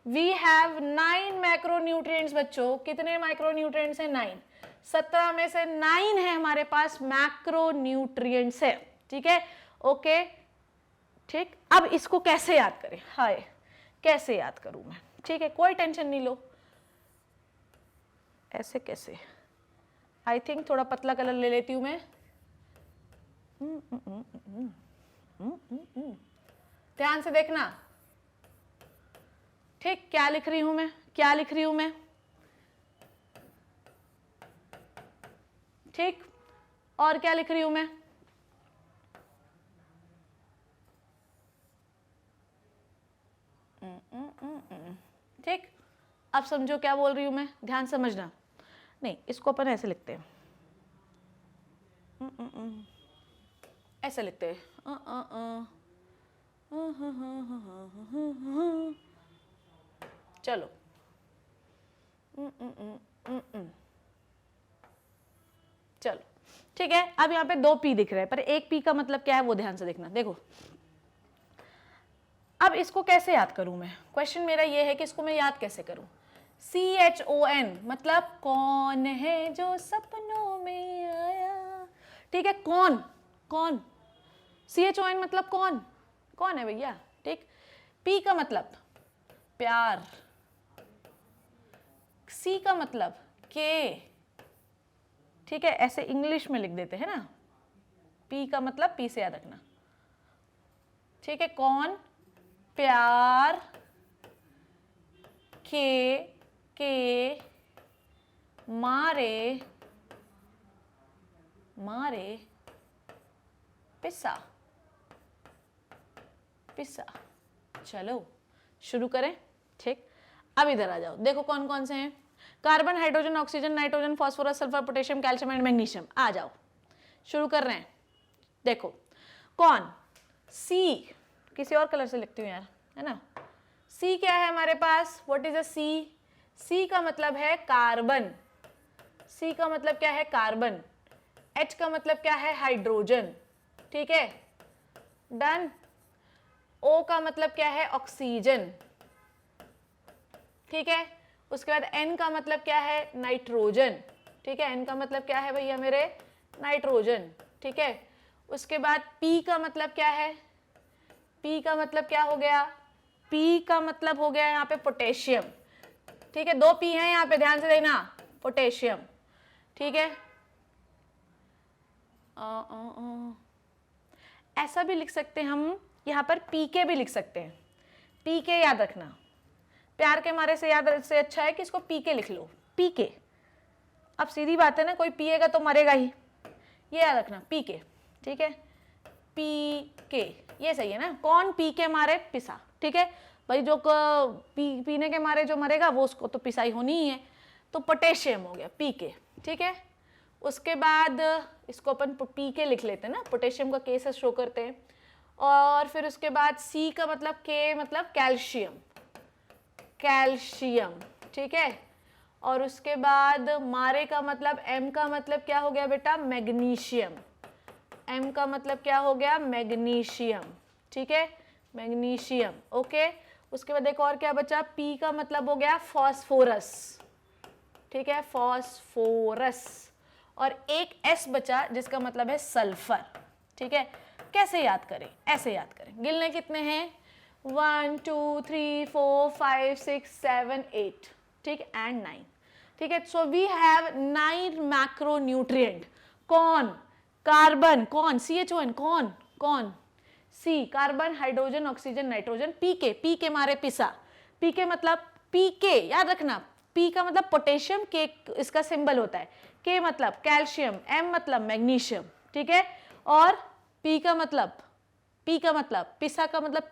वी हैव 9 मैक्रोन्यूट्रिएंट्स बच्चों, कितने मैक्रोन्यूट्रिएंट्स हैं, 9, 17 में से 9 है हमारे पास मैक्रोन्यूट्रिएंट्स है, ठीक है, ओके, ठीक। अब इसको कैसे याद करें, हाय कैसे याद करूं मैं, ठीक है, कोई टेंशन नहीं लो, ऐसे कैसे, आई थिंक थोड़ा पतला कलर ले लेती हूं मैं, ध्यान से देखना, ठीक, क्या लिख रही हूं मैं, क्या लिख रही हूं मैं, ठीक, और क्या लिख रही हूं मैं, ठीक। अब समझो क्या बोल रही हूं मैं, ध्यान समझना, नहीं इसको अपन ऐसे लिखते हैं, ऐसे लिखते हैं, चलो, चलो ठीक है। अब यहाँ पे 2 पी दिख रहे हैं, पर एक पी का मतलब क्या है वो ध्यान से देखना, देखो अब इसको कैसे याद करूं मैं, क्वेश्चन मेरा ये है कि इसको मैं याद कैसे करूं। CHON मतलब कौन है जो सपनों में आया, ठीक है, कौन, कौन, CHON मतलब कौन, कौन है भैया, ठीक। P का मतलब प्यार, C का मतलब के, ठीक है, ऐसे इंग्लिश में लिख देते हैं ना, P का मतलब P से याद रखना, ठीक है, कौन, प्यार, के मारे, मारे पिसा, पिसा। चलो शुरू करें, ठीक। अब इधर आ जाओ, देखो कौन कौन से हैं, carbon, hydrogen, oxygen, nitrogen, phosphorus, sulphur, potassium, calcium and magnesium. आ जाओ शुरू कर रहे हैं, देखो कौन, सी, किसी और कलर से लिखती हूँ यार, है ना, सी क्या है हमारे पास, व्हाट इज अ सी, सी का मतलब है कार्बन, सी का मतलब क्या है कार्बन, H का मतलब क्या है हाइड्रोजन, ठीक है, डन। O का मतलब क्या है ऑक्सीजन, ठीक है, उसके बाद N का मतलब क्या है नाइट्रोजन, ठीक है, N का मतलब क्या है भैया मेरे नाइट्रोजन, ठीक है। उसके बाद P का मतलब क्या है, P का मतलब क्या हो गया, P का मतलब हो गया यहाँ पे पोटेशियम, ठीक है, 2 P हैं यहाँ पे, ध्यान से देखना, पोटेशियम, ठीक है। ऐसा भी लिख सकते हैं हम, यहाँ पर PK भी लिख सकते हैं, PK याद रखना, प्यार के मारे से याद से अच्छा है कि इसको PK लिख लो, PK। अब सीधी बात है ना, कोई पिएगा तो मरेगा ही, ये याद रखना PK, ठीक है, PK ये सही है ना, कौन PK मारे पिसा, ठीक है भाई, जो पीने के मारे जो मरेगा वो उसको तो पिसाई होनी ही है, तो पोटेशियम हो गया PK, ठीक है। उसके बाद इसको अपन PK लिख लेते हैं ना, पोटेशियम का केस शो करते हैं। और फिर उसके बाद सी का मतलब के मतलब कैल्शियम, कैल्शियम, ठीक है। और उसके बाद मारे का मतलब एम का मतलब क्या हो गया बेटा, मैग्नीशियम, एम का मतलब क्या हो गया, मैग्नीशियम, ठीक है, मैग्नीशियम, ओके। उसके बाद एक और क्या बचा, पी का मतलब हो गया फॉस्फोरस, ठीक है, फॉस्फोरस। और एक एस बचा जिसका मतलब है सल्फर, ठीक है। कैसे याद करें, ऐसे याद करें, गिनने कितने हैं, 1 2 3 4 5 6 7 8, ठीक, एंड 9, ठीक है। So we have 9 macronutrient. कौन, कार्बन, कौन, CHON, कौन कौन, C carbon, hydrogen, oxygen, nitrogen, P K, P K मारे पिसा, पी के मतलब पीके, याद रखना, पी का मतलब पोटेशियम, के इसका सिंबल होता है, के मतलब कैल्शियम, एम मतलब मैग्नीशियम, ठीक है। और पी का मतलब पिसा का मतलब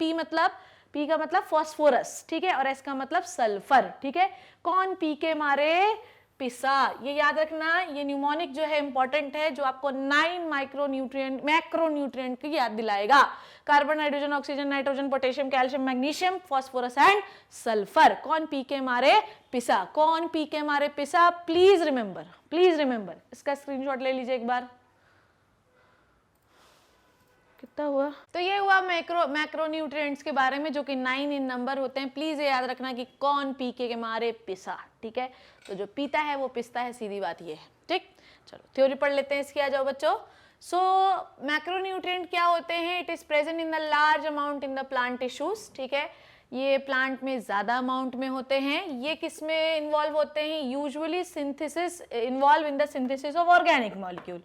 पी का मतलब फॉस्फोरस, ठीक है, और एस का मतलब सल्फर, ठीक है। कौन, पी के मारे पिसा, ये याद रखना, ये न्यूमोनिक जो है इंपॉर्टेंट है, जो आपको 9 मैक्रोन्यूट्रिएंट की याद दिलाएगा। Carbon, hydrogen, oxygen, nitrogen, potassium, calcium, magnesium, phosphorus and sulphur. कौन पी के मारे पिसा, कौन पी के मारे पिसा, प्लीज रिमेंबर, इसका स्क्रीनशॉट ले लीजिए एक बार। कितना हुआ, तो ये हुआ मैक्रोन्यूट्रिएंट्स के बारे में, जो कि 9 इन नंबर होते हैं। प्लीज ये याद रखना कि कौन पीके के मारे पिसा, ठीक है। तो जो पीता है वो पिसता है, सीधी बात ये है, ठीक। चलो थ्योरी पढ़ लेते हैं इसकी, आ जाओ बच्चों। सो मैक्रोन्यूट्रिएंट क्या होते हैं, it is present in the large amount in the plant tissues, ठीक है। ये प्लांट में ज्यादा अमाउंट में होते हैं। ये किस में इन्वॉल्व होते हैं, usually synthesis, involve in the synthesis of organic molecule.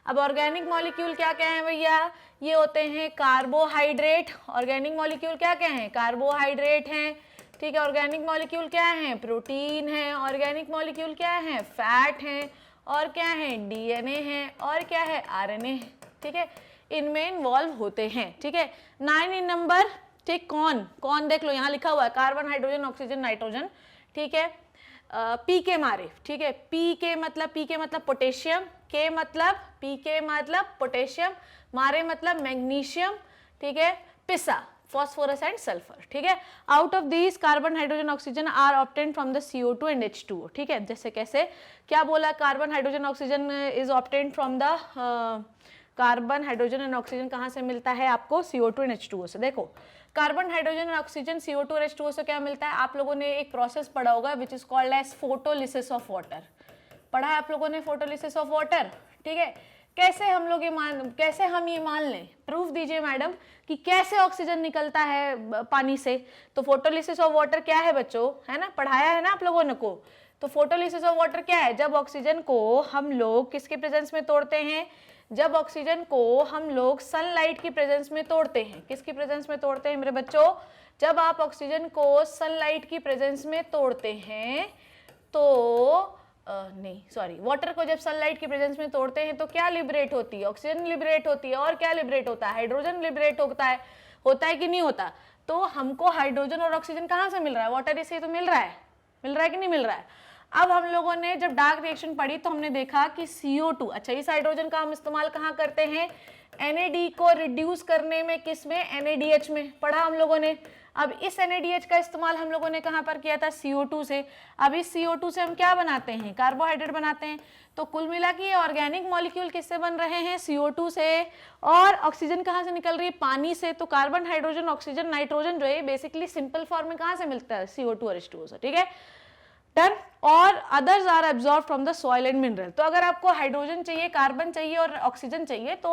अब ऑर्गेनिक मॉलिक्यूल क्या क्या है भैया, ये होते हैं कार्बोहाइड्रेट। ऑर्गेनिक मॉलिक्यूल क्या क्या है, कार्बोहाइड्रेट हैं, ठीक है। ऑर्गेनिक मॉलिक्यूल क्या है, प्रोटीन है। ऑर्गेनिक मॉलिक्यूल क्या है, फैट है। और क्या है, डीएनए है। और क्या है, आरएनए है, ठीक है। इनमें इन्वॉल्व होते हैं, ठीक है। 9 इन नंबर, ठीक। कौन कौन देख लो, यहाँ लिखा हुआ है कार्बन, हाइड्रोजन, ऑक्सीजन, नाइट्रोजन, ठीक है। पी के मारे, ठीक है, पी के मतलब पोटेशियम, के मतलब पी के मतलब पोटेशियम, मारे मतलब मैग्नीशियम, ठीक है, पिसा फॉस्फोरस एंड सल्फर, ठीक है। Out of these carbon, hydrogen, oxygen are obtained from the CO2 and H2O, ठीक है। जैसे कैसे, क्या बोला, carbon, hydrogen, oxygen is obtained from the carbon, hydrogen and oxygen कहाँ से मिलता है आपको, CO2 एंड H2O से। देखो कार्बन, हाइड्रोजन और ऑक्सीजन CO2 और H2O से क्या मिलता है, आप लोगों ने एक प्रोसेस पढ़ा होगा which is called as photolysis of water, पढ़ा है आप लोगों ने फोटोलिसिस ऑफ वाटर, ठीक है। कैसे हम लोग कैसे हम ये मान लें, प्रूफ दीजिए मैडम कि कैसे ऑक्सीजन निकलता है पानी से। तो फोटोलिसिस ऑफ वाटर क्या है बच्चों, है ना, पढ़ाया है ना आप लोगों ने को। तो फोटोलिसिस ऑफ वाटर क्या है, जब ऑक्सीजन को हम लोग किसके प्रेजेंस में तोड़ते हैं, जब ऑक्सीजन को हम लोग सनलाइट की प्रेजेंस में तोड़ते हैं। किसकी प्रेजेंस में तोड़ते हैं मेरे बच्चों, जब आप ऑक्सीजन को सनलाइट की प्रेजेंस में तोड़ते हैं तो नहीं सॉरी, वाटर को जब सनलाइट की प्रेजेंस में तोड़ते हैं तो क्या लिबरेट होती है, ऑक्सीजन लिबरेट होती है। और क्या लिबरेट होता है, हाइड्रोजन लिबरेट होता है कि नहीं होता। तो हमको हाइड्रोजन और ऑक्सीजन कहाँ से मिल रहा है, वाटर से तो मिल रहा है कि नहीं मिल रहा है। अब हम लोगों ने जब डार्क रिएक्शन पढ़ी तो हमने देखा कि CO2, अच्छा इस हाइड्रोजन का हम इस्तेमाल कहाँ करते हैं, NAD को रिड्यूस करने में, किस में, NADH में, पढ़ा हम लोगों ने। अब इस NADH का इस्तेमाल हम लोगों ने कहाँ पर किया था, CO2 से। अब इस CO2 से हम क्या बनाते हैं, कार्बोहाइड्रेट बनाते हैं। तो कुल मिला के ये ऑर्गेनिक मॉलिक्यूल किससे बन रहे हैं, CO2 से। और ऑक्सीजन कहाँ से निकल रही है, पानी से। तो कार्बन, हाइड्रोजन, ऑक्सीजन, नाइट्रोजन जो है बेसिकली सिंपल फॉर्म में कहाँ से मिलता है, CO2 और H2O से, ठीक है, डन। और others are absorb from the soil and mineral. तो अगर आपको हाइड्रोजन चाहिए, कार्बन चाहिए और ऑक्सीजन चाहिए तो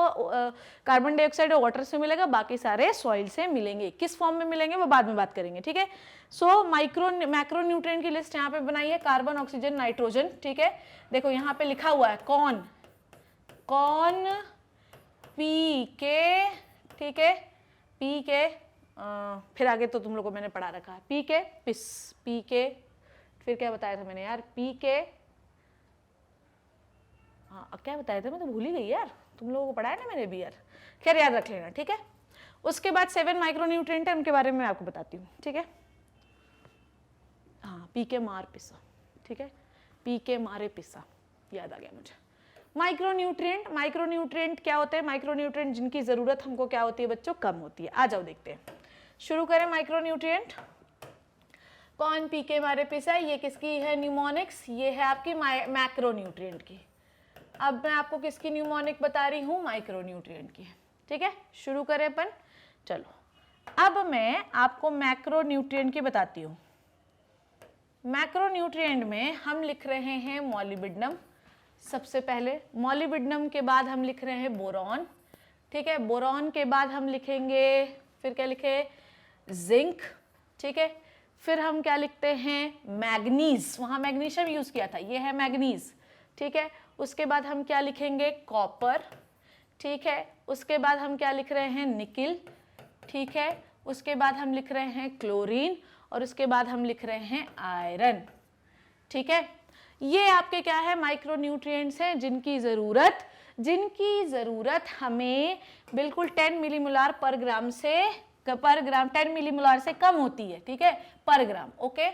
कार्बन डाइऑक्साइड और वाटर से मिलेगा, बाकी सारे सॉइल से मिलेंगे। किस फॉर्म में मिलेंगे वो बाद में बात करेंगे, ठीक है। सो मैक्रोन्यूट्रिएंट की लिस्ट यहाँ पे बनाई है, कार्बन, ऑक्सीजन, नाइट्रोजन, ठीक है। देखो यहाँ पे लिखा हुआ है कौन पी के, ठीक है, पी के फिर आगे तो तुम लोगों को मैंने पढ़ा रखा है, पी के पिस, पी के फिर क्या बताया था मैंने यार, पी के, हाँ क्या बताया था मैं तो भूल ही गई यार, तुम लोगों को पढ़ाया ना मैंने भी यार, खैर याद रख लेना, ठीक है। उसके बाद 7 माइक्रोन्यूट्रिएंट है, उनके बारे में मैं आपको बताती हूँ, ठीक है। हाँ पी के मार पिसा, ठीक है, पी के मारे पिसा, याद आ गया मुझे। माइक्रोन्यूट्रिएंट, माइक्रोन्यूट्रिएंट क्या होते हैं? माइक्रोन्यूट्रिएंट जिनकी जरूरत हमको क्या होती है बच्चों? कम होती है। आ जाओ देखते हैं, शुरू करें। माइक्रोन्यूट्रिएंट कौन पी के मारे पिसा, ये किसकी है न्यूमोनिक्स? ये है आपकी मैक्रोन्यूट्रिएंट की। अब मैं आपको किसकी न्यूमोनिक बता रही हूँ? माइक्रोन्यूट्रिएंट की। ठीक है, शुरू करें अपन। चलो अब मैं आपको मैक्रोन्यूट्रिएंट की बताती हूँ। मैक्रोन्यूट्रिएंट में हम लिख रहे हैं मॉलिबिडनम सबसे पहले, मॉलिबिडनम के बाद हम लिख रहे हैं बोरॉन। ठीक है, बोरॉन के बाद हम लिखेंगे, फिर क्या लिखे? जिंक। ठीक है, फिर हम क्या लिखते हैं? मैग्नीज, वहाँ मैग्नीशियम यूज किया था, ये है मैग्नीज। ठीक है, उसके बाद हम क्या लिखेंगे? कॉपर। ठीक है, उसके बाद हम क्या लिख रहे हैं? निकिल। ठीक है, उसके बाद हम लिख रहे हैं क्लोरीन, और उसके बाद हम लिख रहे हैं आयरन। ठीक है, ये आपके क्या है? माइक्रोन्यूट्रिएंट्स हैं जिनकी ज़रूरत हमें बिल्कुल 10 मिलीमोलार पर ग्राम 10 मिलीमोलार से कम होती है। ठीक है, पर ग्राम। ओके,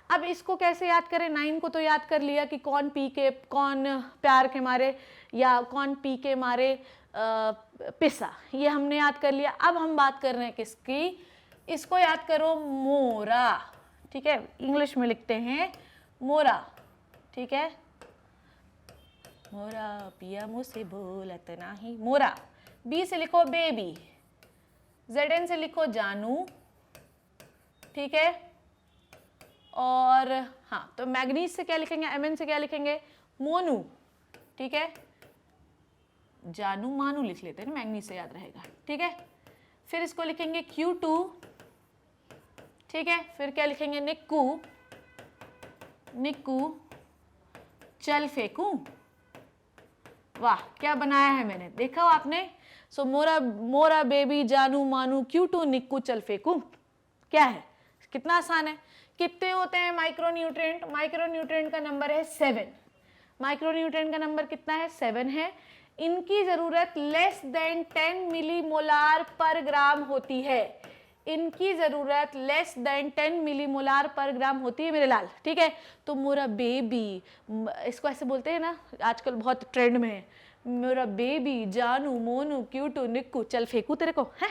अब इसको कैसे याद करें? 9 को तो याद कर लिया कि कौन प्यार के मारे या कौन पी के मारे पिसा, ये हमने याद कर लिया। अब हम बात कर रहे हैं किसकी? इसको याद करो, मोरा। ठीक है, इंग्लिश में लिखते हैं मोरा। ठीक है, मोरा पिया मुझसे बोलत नहीं, मोरा। बी से लिखो बेबी, ZN से लिखो जानू। ठीक है, और हाँ, तो मैग्नीज से क्या लिखेंगे? MN से क्या लिखेंगे? मोनू। ठीक है, जानू मानू लिख लेते हैं ना, मैग्नीज से याद रहेगा। ठीक है, फिर इसको लिखेंगे Q2। ठीक है, फिर क्या लिखेंगे? निक्कू, चल फेंकू। वाह, क्या बनाया है मैंने, देखा हो आपने? सो मोरा बेबी जानू मानू Q2 निक्कू चल फेंकू। क्या है? कितना आसान है। कितने होते हैं माइक्रोन्यूट्रिएंट? माइक्रोन्यूट्रिएंट का नंबर है 7। माइक्रोन्यूट्रिएंट का नंबर कितना है? 7 है। इनकी जरूरत लेस देन 10 मिलीमोलार पर ग्राम होती है। इनकी जरूरत लेस देन 10 मिलीमोलार पर ग्राम होती है मेरे लाल। ठीक है, तो मोरा बेबी, इसको ऐसे बोलते हैं ना, आजकल बहुत ट्रेंड में है, मेरा बेबी जानू मोनू Q2 निक्कू चल फेंकू तेरे को है।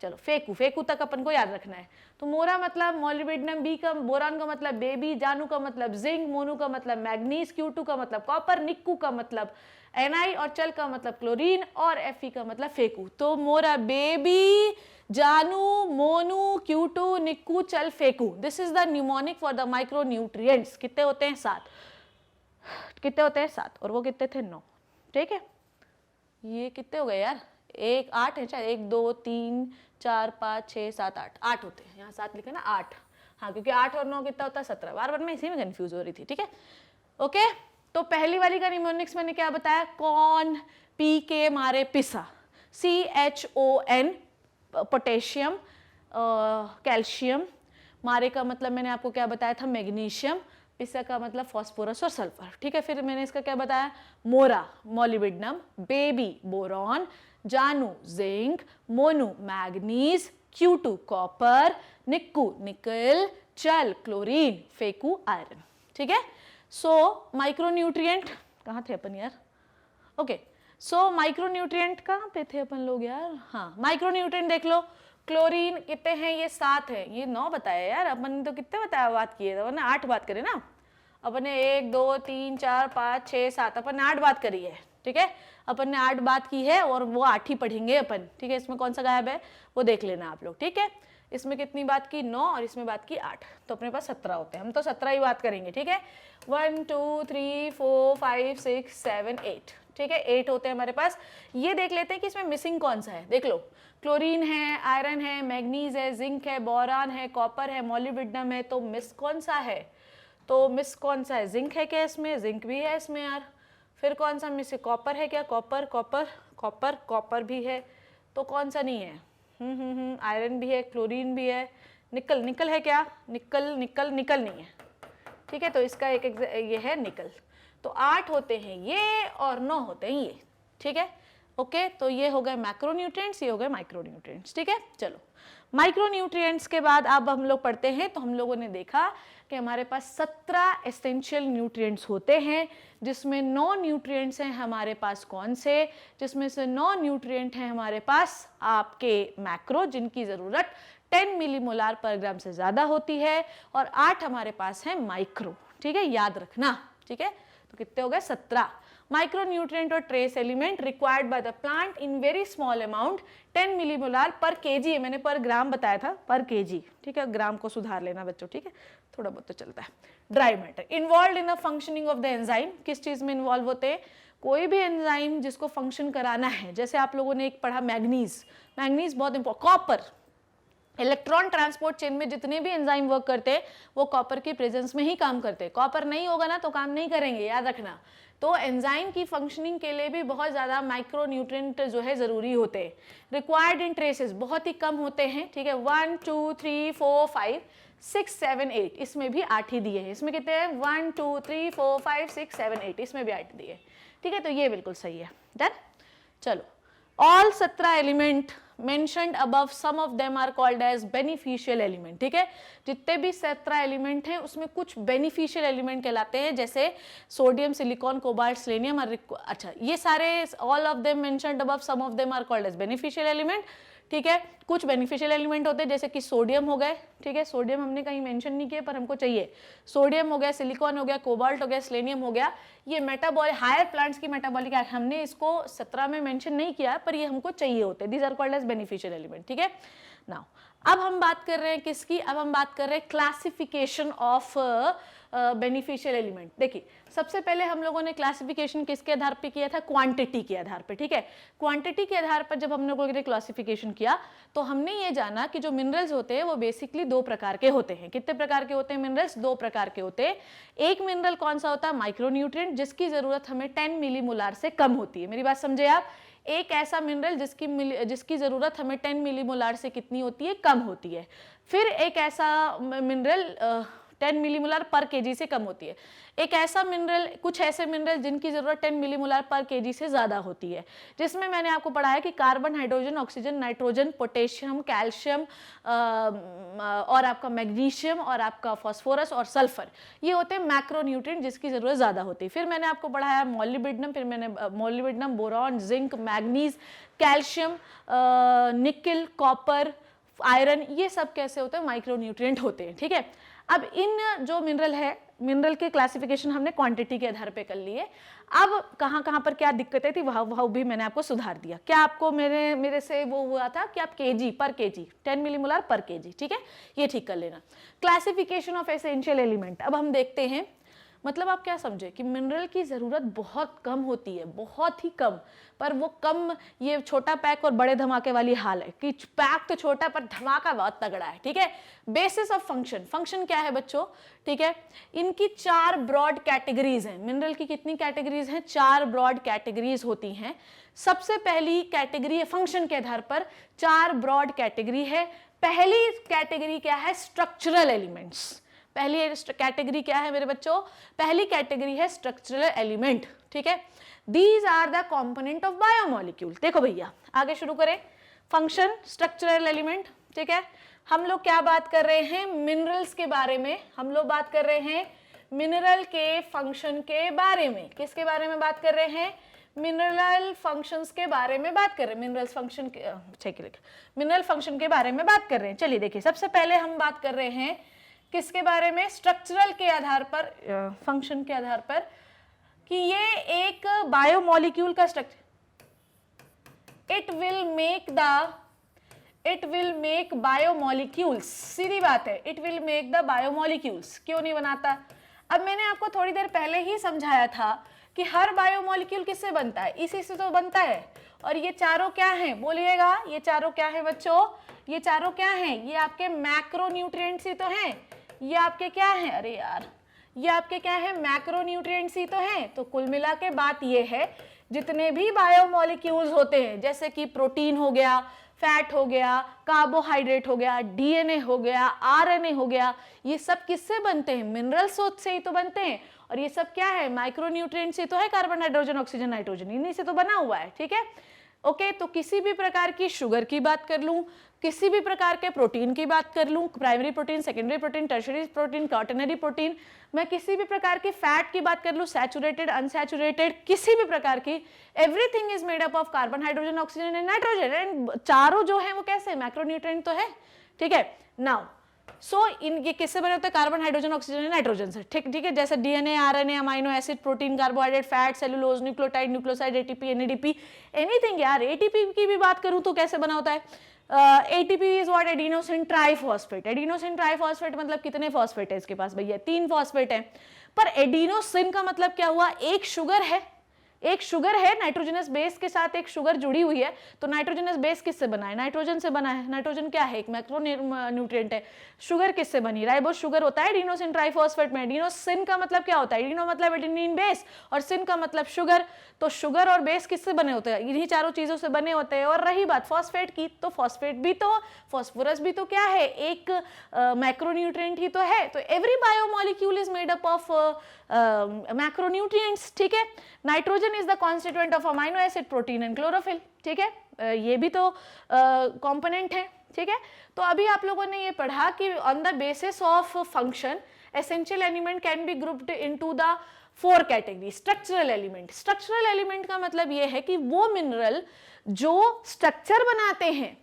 चलो फेंकू तक अपन को याद रखना है। तो मोरा मतलब मॉलिबिडनम, बी का बोरान का मतलब बेबी, जानू का मतलब जिंक, मोनू का मतलब मैग्नीज, Q2 का मतलब कॉपर, निक्कू का मतलब Na, और चल का मतलब क्लोरीन, और Fe का मतलब फेंकू। तो मोरा बेबी जानू मोनू Q2 निक्कू चल फेंकू, this is the mnemonic for the micronutrients. कितने होते हैं? 7। कितने होते हैं? 7। और वो कितने थे? 9। ठीक है, ये कितने हो गए यार? 8 है शायद, 1 2 3 4 5 6 7 8 होते हैं। यहाँ 7 लिखा ना, 8। हाँ, क्योंकि 8 और 9 कितना होता है? 17। बार मैं इसी में कंफ्यूज हो रही थी। ठीक है, ओके। तो पहली वाली का निमोनिक्स मैंने क्या बताया? कौन पी के मारे पिसा, CHON, पोटेशियम, कैल्शियम। मारे का मतलब मैंने आपको क्या बताया था? मैग्नीशियम। पिसा का मतलब फॉस्फोरस और सल्फर। ठीक है, फिर मैंने इसका क्या बताया? मोरा मॉलिबिडनम, बेबी बोरॉन, जानू zinc, Monu manganese, Q2 copper, निक्कू निकल, चल क्लोरीन, फेंकू आयरन। ठीक है, सो माइक्रोन्यूट्रिएंट कहाँ थे अपन यार? ओके, सो माइक्रोन्यूट्रिएंट कहाँ पे थे अपन लोग यार? हाँ, माइक्रोन्यूट्रिएंट देख लो। क्लोरीन कितने हैं? ये 7 है। ये 9 बताया यार अपन ने, तो कितने बताया बात किए थे? अपन ने 8 बात करी ना। अपन ने 1 2 3 4 5 6 7 अपन ने 8 बात करी है। ठीक है, अपन ने 8 बात की है, और वो 8 ही पढ़ेंगे अपन। ठीक है, इसमें कौन सा गायब है वो देख लेना आप लोग। ठीक है, इसमें कितनी बात की? 9, और इसमें बात की 8, तो अपने पास 17 होते हैं। हम तो 17 ही बात करेंगे। ठीक है, 1 2 3 4 5 6 7 8। ठीक है, 8 होते हैं हमारे पास। ये देख लेते हैं कि इसमें मिसिंग कौन सा है। देख लो, क्लोरीन है, आयरन है, मैग्नीज है, जिंक है, बोरान है, कॉपर है, मॉलिबिडनम है, तो मिस कौन सा है? तो मिस कौन सा है? जिंक है क्या इसमें? जिंक भी है इसमें यार। फिर कौन सा मिस है? कॉपर है क्या? कॉपर भी है। तो कौन सा नहीं है? आयरन भी है, क्लोरीन भी है, निकल है क्या? निकल नहीं है। ठीक है, तो इसका एक ये है निकल। तो 8 होते हैं ये, और 9 होते हैं ये। ठीक है, ओके। तो ये हो गए मैक्रोन्यूट्रिएंट्स, ये हो गए माइक्रोन्यूट्रिएंट्स। ठीक है, चलो माइक्रोन्यूट्रिएंट्स के बाद अब हम लोग पढ़ते हैं तो हम लोगों ने देखा कि हमारे पास 17 एसेंशियल न्यूट्रिएंट्स होते हैं, जिसमें 9 न्यूट्रिएंट्स हैं हमारे पास कौन से, जिसमें से 9 न्यूट्रिएंट हैं हमारे पास आपके मैक्रो, जिनकी ज़रूरत 10 मिलीमोलार पर ग्राम से ज़्यादा होती है, और 8 हमारे पास है माइक्रो। ठीक है, याद रखना। ठीक है, तो कितने हो गए? 17 माइक्रोन्यूट्रिएंट और trace element required by the plant in very small amount 10 millimolar पर केजी। मैंने पर ग्राम बताया था, पर केजी। ठीक है, ग्राम को सुधार लेना बच्चों। ठीक है, थोड़ा बहुत तो चलता है। Dry matter involve in the functioning of the enzyme, किस चीज में इन्वॉल्व होते हैं? कोई भी एंजाइम जिसको फंक्शन कराना है, जैसे आप लोगों ने एक पढ़ा मैग्नीज, मैग्नीज बहुत important, copper, electron transport chain में जितने भी एंजाइम वर्क करते हैं वो कॉपर की प्रेजेंस में ही काम करते हैं। कॉपर नहीं होगा ना तो काम नहीं करेंगे, याद रखना। तो एंजाइम की फंक्शनिंग के लिए भी बहुत ज़्यादा माइक्रोन्यूट्रिएंट जो है ज़रूरी होते हैं। रिक्वायर्ड इन ट्रेसेस बहुत ही कम होते हैं। ठीक है, 1 2 3 4 5 6 7 8, इसमें भी 8 ही दिए हैं। इसमें कितने हैं? 1 2 3 4 5 6 7 8, इसमें भी 8 दिए। ठीक है, तो ये बिल्कुल सही है। डन। चलो, all 17 element mentioned above, some of them are called as beneficial element। ठीक है, जितने भी 17 एलिमेंट हैं उसमें कुछ बेनिफिशियल एलिमेंट कहलाते हैं, जैसे सोडियम, सिलिकॉन, कोबाल्ट, सेलेनियम और अच्छा, ये सारे all of them mentioned above, some of them are called as beneficial element। ठीक है, कुछ बेनिफिशियल एलिमेंट होते हैं जैसे कि सोडियम हो गए। ठीक है, सोडियम हमने कहीं मेंशन नहीं किया पर हमको चाहिए। सोडियम हो गया, सिलिकॉन हो गया, कोबाल्ट हो गया, सेलेनियम हो गया। ये मेटाबॉलिक, हायर प्लांट्स की मेटाबॉलिक, हमने इसको 17 में मेंशन नहीं किया पर ये हमको चाहिए होते हैं। These are called as beneficial element. ठीक है, नाउ अब हम बात कर रहे हैं किसकी? अब हम बात कर रहे हैं क्लासिफिकेशन ऑफ बेनिफिशियल एलिमेंट। देखिए, सबसे पहले हम लोगों ने क्लासिफिकेशन किसके आधार पे किया था? क्वांटिटी के आधार पे। ठीक है, क्वांटिटी के आधार पर जब हम लोगों ने क्लासिफिकेशन किया तो हमने ये जाना कि जो मिनरल्स होते हैं वो बेसिकली 2 प्रकार के होते हैं। कितने प्रकार के होते हैं मिनरल्स? 2 प्रकार के होते हैं। एक मिनरल कौन सा होता है? माइक्रोन्यूट्रिएंट, जिसकी जरूरत हमें 10 मिलीमोलार से कम होती है। मेरी बात समझे आप? एक ऐसा मिनरल जिसकी जरूरत हमें 10 मिलीमोलार से कितनी होती है? कम होती है। फिर एक ऐसा मिनरल 10 मिलीमोलार पर केजी से कम होती है। एक ऐसा मिनरल, कुछ ऐसे मिनरल जिनकी जरूरत 10 मिलीमोलार पर केजी से ज्यादा होती है, जिसमें मैंने आपको पढ़ाया कि carbon, hydrogen, oxygen, nitrogen, potassium, calcium और आपका मैग्नीशियम और आपका फास्फोरस और सल्फर, ये होते हैं मैक्रोन्यूट्रिएंट जिसकी जरूरत ज्यादा होती है। फिर मैंने आपको पढ़ाया मॉलिब्डेनम, फिर मैंने molybdenum, boron, zinc, manganese, calcium, निकल, कॉपर, आयरन, ये सब कैसे होते हैं? माइक्रोन्यूट्रिएंट होते हैं। ठीक है, अब इन जो मिनरल है, मिनरल के क्लासिफिकेशन हमने क्वांटिटी के आधार पे कर लिए। अब कहाँ कहाँ पर क्या दिक्कतें थी वह भी मैंने आपको सुधार दिया। क्या आपको मेरे से वो हुआ था कि आप केजी पर केजी 10 मिलीमोलार पर केजी, ठीक है, ये ठीक कर लेना। क्लासिफिकेशन ऑफ एसेंशियल एलिमेंट, अब हम देखते हैं। मतलब आप क्या समझे कि मिनरल की ज़रूरत बहुत कम होती है, बहुत ही कम, पर वो कम, ये छोटा पैक और बड़े धमाके वाली हाल है कि पैक तो छोटा पर धमाका बहुत तगड़ा है। ठीक है, बेसिस ऑफ फंक्शन, फंक्शन क्या है बच्चों? ठीक है, इनकी 4 ब्रॉड कैटेगरीज हैं। मिनरल की कितनी कैटेगरीज हैं? 4 ब्रॉड कैटेगरीज होती हैं। सबसे पहली कैटेगरी है फंक्शन के आधार पर 4 ब्रॉड कैटेगरी है। पहली कैटेगरी क्या है? Structural elements. पहली कैटेगरी क्या है मेरे बच्चों? पहली कैटेगरी है स्ट्रक्चरल एलिमेंट। ठीक है, these are the component of biomolecule. देखो भैया, आगे शुरू करें। Function, structural element. ठीक है, हम लोग क्या बात कर रहे हैं? मिनरल्स के बारे में। हम लोग बात कर रहे हैं मिनरल के फंक्शन के बारे में। किसके बारे में बात कर रहे हैं? मिनरल फंक्शंस के बारे में बात कर रहे हैं। मिनरल फंक्शन के मिनरल फंक्शन के बारे में बात कर रहे हैं। चलिए देखिए, सबसे पहले हम बात कर रहे हैं किसके बारे में? स्ट्रक्चरल के आधार पर, फंक्शन के आधार पर, कि ये एक बायोमोलिक्यूल का structure, it will make biomolecules. सीधी बात है, it will make the biomolecules. क्यों नहीं बनाता? अब मैंने आपको थोड़ी देर पहले ही समझाया था कि हर बायोमोलिक्यूल किससे बनता है? इसी से तो बनता है। और ये चारों क्या हैं? बोलिएगा, ये चारों क्या है बच्चों? ये चारों क्या हैं? ये आपके मैक्रोन्यूट्रिएंट्स ही तो हैं। ये आपके क्या हैं? अरे यार, ये आपके क्या है? मैक्रोन्यूट्रिएंट्स ही तो हैं। तो कुल मिला के बात ये है, जितने भी बायोमोलिक्यूल्स होते हैं, जैसे कि प्रोटीन हो गया, फैट हो गया, कार्बोहाइड्रेट हो गया, डीएनए हो गया, आरएनए हो गया, ये सब किससे बनते हैं? मिनरल्स से ही तो बनते हैं। और ये सब क्या है? माइक्रोन्यूट्रिएंट्स से तो है, कार्बन, हाइड्रोजन, ऑक्सीजन, नाइट्रोजन, इन्हीं से तो बना हुआ है। ठीक है, ओके। तो किसी भी प्रकार की शुगर की बात कर लूं, किसी भी प्रकार के प्रोटीन की बात कर लूं, primary protein, secondary protein, tertiary protein, quaternary protein, मैं किसी भी प्रकार की फैट की बात कर लूं, सैचुरेटेड, अनसैचुरेटेड, किसी भी प्रकार की, everything is made up of carbon, hydrogen, oxygen and nitrogen, and चारों जो है वो कैसे मैक्रोन्यूट्रिएंट तो है, ठीक है। नाउ सो ये किससे बने होते हैं? कार्बन, हाइड्रोजन, ऑक्सीजन, नाइट्रोजन से, ठीक है। जैसे DNA, RNA, amino acid, protein, carbohydrate, fat, cellulose, nucleotide, nucleoside, ATP, NADP, anything यार। एटीपी की भी बात करूं तो कैसे बना होता है? ATP is what? Adenosine triphosphate. Adenosine triphosphate मतलब कितने फॉस्फेट है इसके पास भैया? 3 फॉस्फेट है। पर एडिनोसिन का मतलब क्या हुआ? एक शुगर है, एक शुगर है, नाइट्रोजनस बेस के साथ एक शुगर जुड़ी हुई है। तो नाइट्रोजनस बेस किससे बना है? नाइट्रोजन से बना है। नाइट्रोजन क्या है? एक मैक्रोन्यूट्रिएंट है। शुगर किससे बनी? राइबोस शुगर होता है एडिनोसिन ट्राइफॉस्फेट में। एडिनोसिन का मतलब क्या होता है? एडिनो मतलब एडेनिन बेस और सिन का मतलब शुगर। तो शुगर और बेस किससे बने होते हैं? इन्हीं चारों चीजों से बने होते हैं। और रही बात फॉस्फेट की, तो फॉस्फेट भी तो, फॉस्फोरस भी तो क्या है? एक मैक्रोन्यूट्रिएंट ही तो है। तो every biomolecule is made up of macronutrients, ठीक है। Nitrogen is the constituent of amino acid, protein and chlorophyll, ठीक है। ये भी तो कंपोनेंट है, ठीक है। तो अभी आप लोगों ने ये पढ़ा कि on the basis of function essential element can be grouped into the 4 category. Structural element, structural element का मतलब ये है कि वो मिनरल जो स्ट्रक्चर बनाते हैं,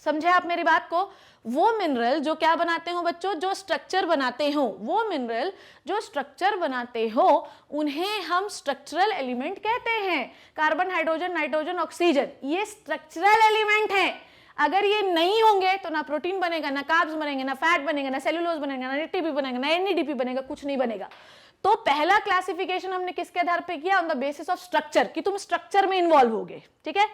समझे आप मेरी बात को? वो मिनरल जो क्या बनाते हो बच्चों? जो स्ट्रक्चर बनाते हो। वो मिनरल जो स्ट्रक्चर बनाते हो उन्हें हम स्ट्रक्चरल एलिमेंट कहते हैं। कार्बन, हाइड्रोजन, नाइट्रोजन, ऑक्सीजन, ये स्ट्रक्चरल एलिमेंट है। अगर ये नहीं होंगे तो ना प्रोटीन बनेगा, ना कार्ब्स बनेंगे, ना फैट बनेगा, ना सेलुलोज बनेगा, ना एटीपी बनेगा, ना एनएडीपी बनेगा, कुछ नहीं बनेगा। तो पहला क्लासिफिकेशन हमने किसके आधार पे किया? On the basis of structure, कि तुम स्ट्रक्चर में इन्वॉल्व होगे, ठीक है।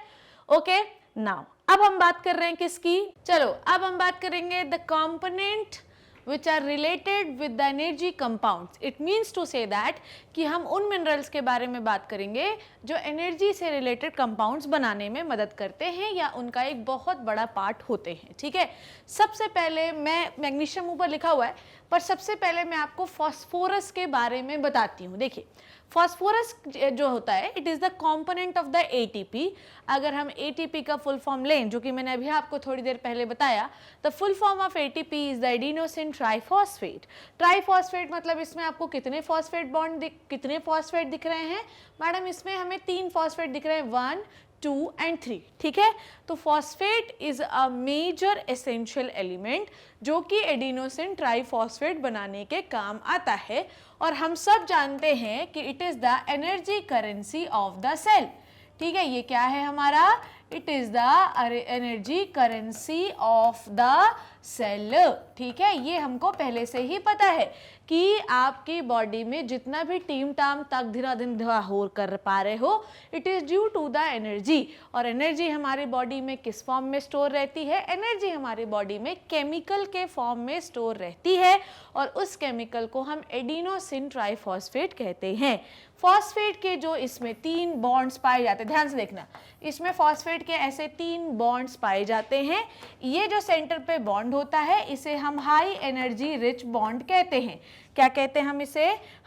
ओके, नाउ अब हम बात कर रहे हैं किसकी? चलो अब हम बात करेंगे the component which are related with the energy compounds. It means to say that कि हम उन मिनरल्स के बारे में बात करेंगे जो एनर्जी से रिलेटेड कंपाउंड्स बनाने में मदद करते हैं या उनका एक बहुत बड़ा पार्ट होते हैं, ठीक है। सबसे पहले मैं मैग्नीशियम ऊपर लिखा हुआ है, पर सबसे पहले मैं आपको फास्फोरस के बारे में बताती हूँ। देखिए फास्फोरस जो होता है it is the component of the ATP. अगर हम एटीपी का फुल फॉर्म लें, जो कि मैंने अभी आपको थोड़ी देर पहले बताया, the full form of ATP is the adenosine triphosphate. Triphosphate मतलब इसमें आपको कितने फॉस्फेट बॉन्ड कितने फॉस्फेट दिख रहे हैं मैडम? इसमें हमें 3 फॉस्फेट दिख रहे हैं, 1, 2 एंड 3, ठीक है। तो phosphate is a major essential element जो कि एडिनोसिन ट्राइफॉस्फेट बनाने के काम आता है। और हम सब जानते हैं कि it is the energy currency of the cell, ठीक है। ये क्या है हमारा? It is the energy currency of the cell, ठीक है। ये हमको पहले से ही पता है कि आपकी बॉडी में जितना भी टीम टाम तक धीरा धीरा हो कर पा रहे हो, it is due to the energy. और एनर्जी हमारी बॉडी में किस फॉर्म में स्टोर रहती है? एनर्जी हमारी बॉडी में केमिकल के फॉर्म में स्टोर रहती है और उस केमिकल को हम एडिनोसिन ट्राइफॉस्फेट कहते हैं। फॉस्फेट के जो इसमें 3 बॉन्ड्स पाए जाते हैं, ध्यान से देखना, इसमें फॉस्फेट के ऐसे 3 बॉन्ड्स पाए जाते हैं। ये जो सेंटर पे बॉन्ड होता है इसे हम हाई एनर्जी रिच बॉन्ड कहते हैं। क्या कहते हैं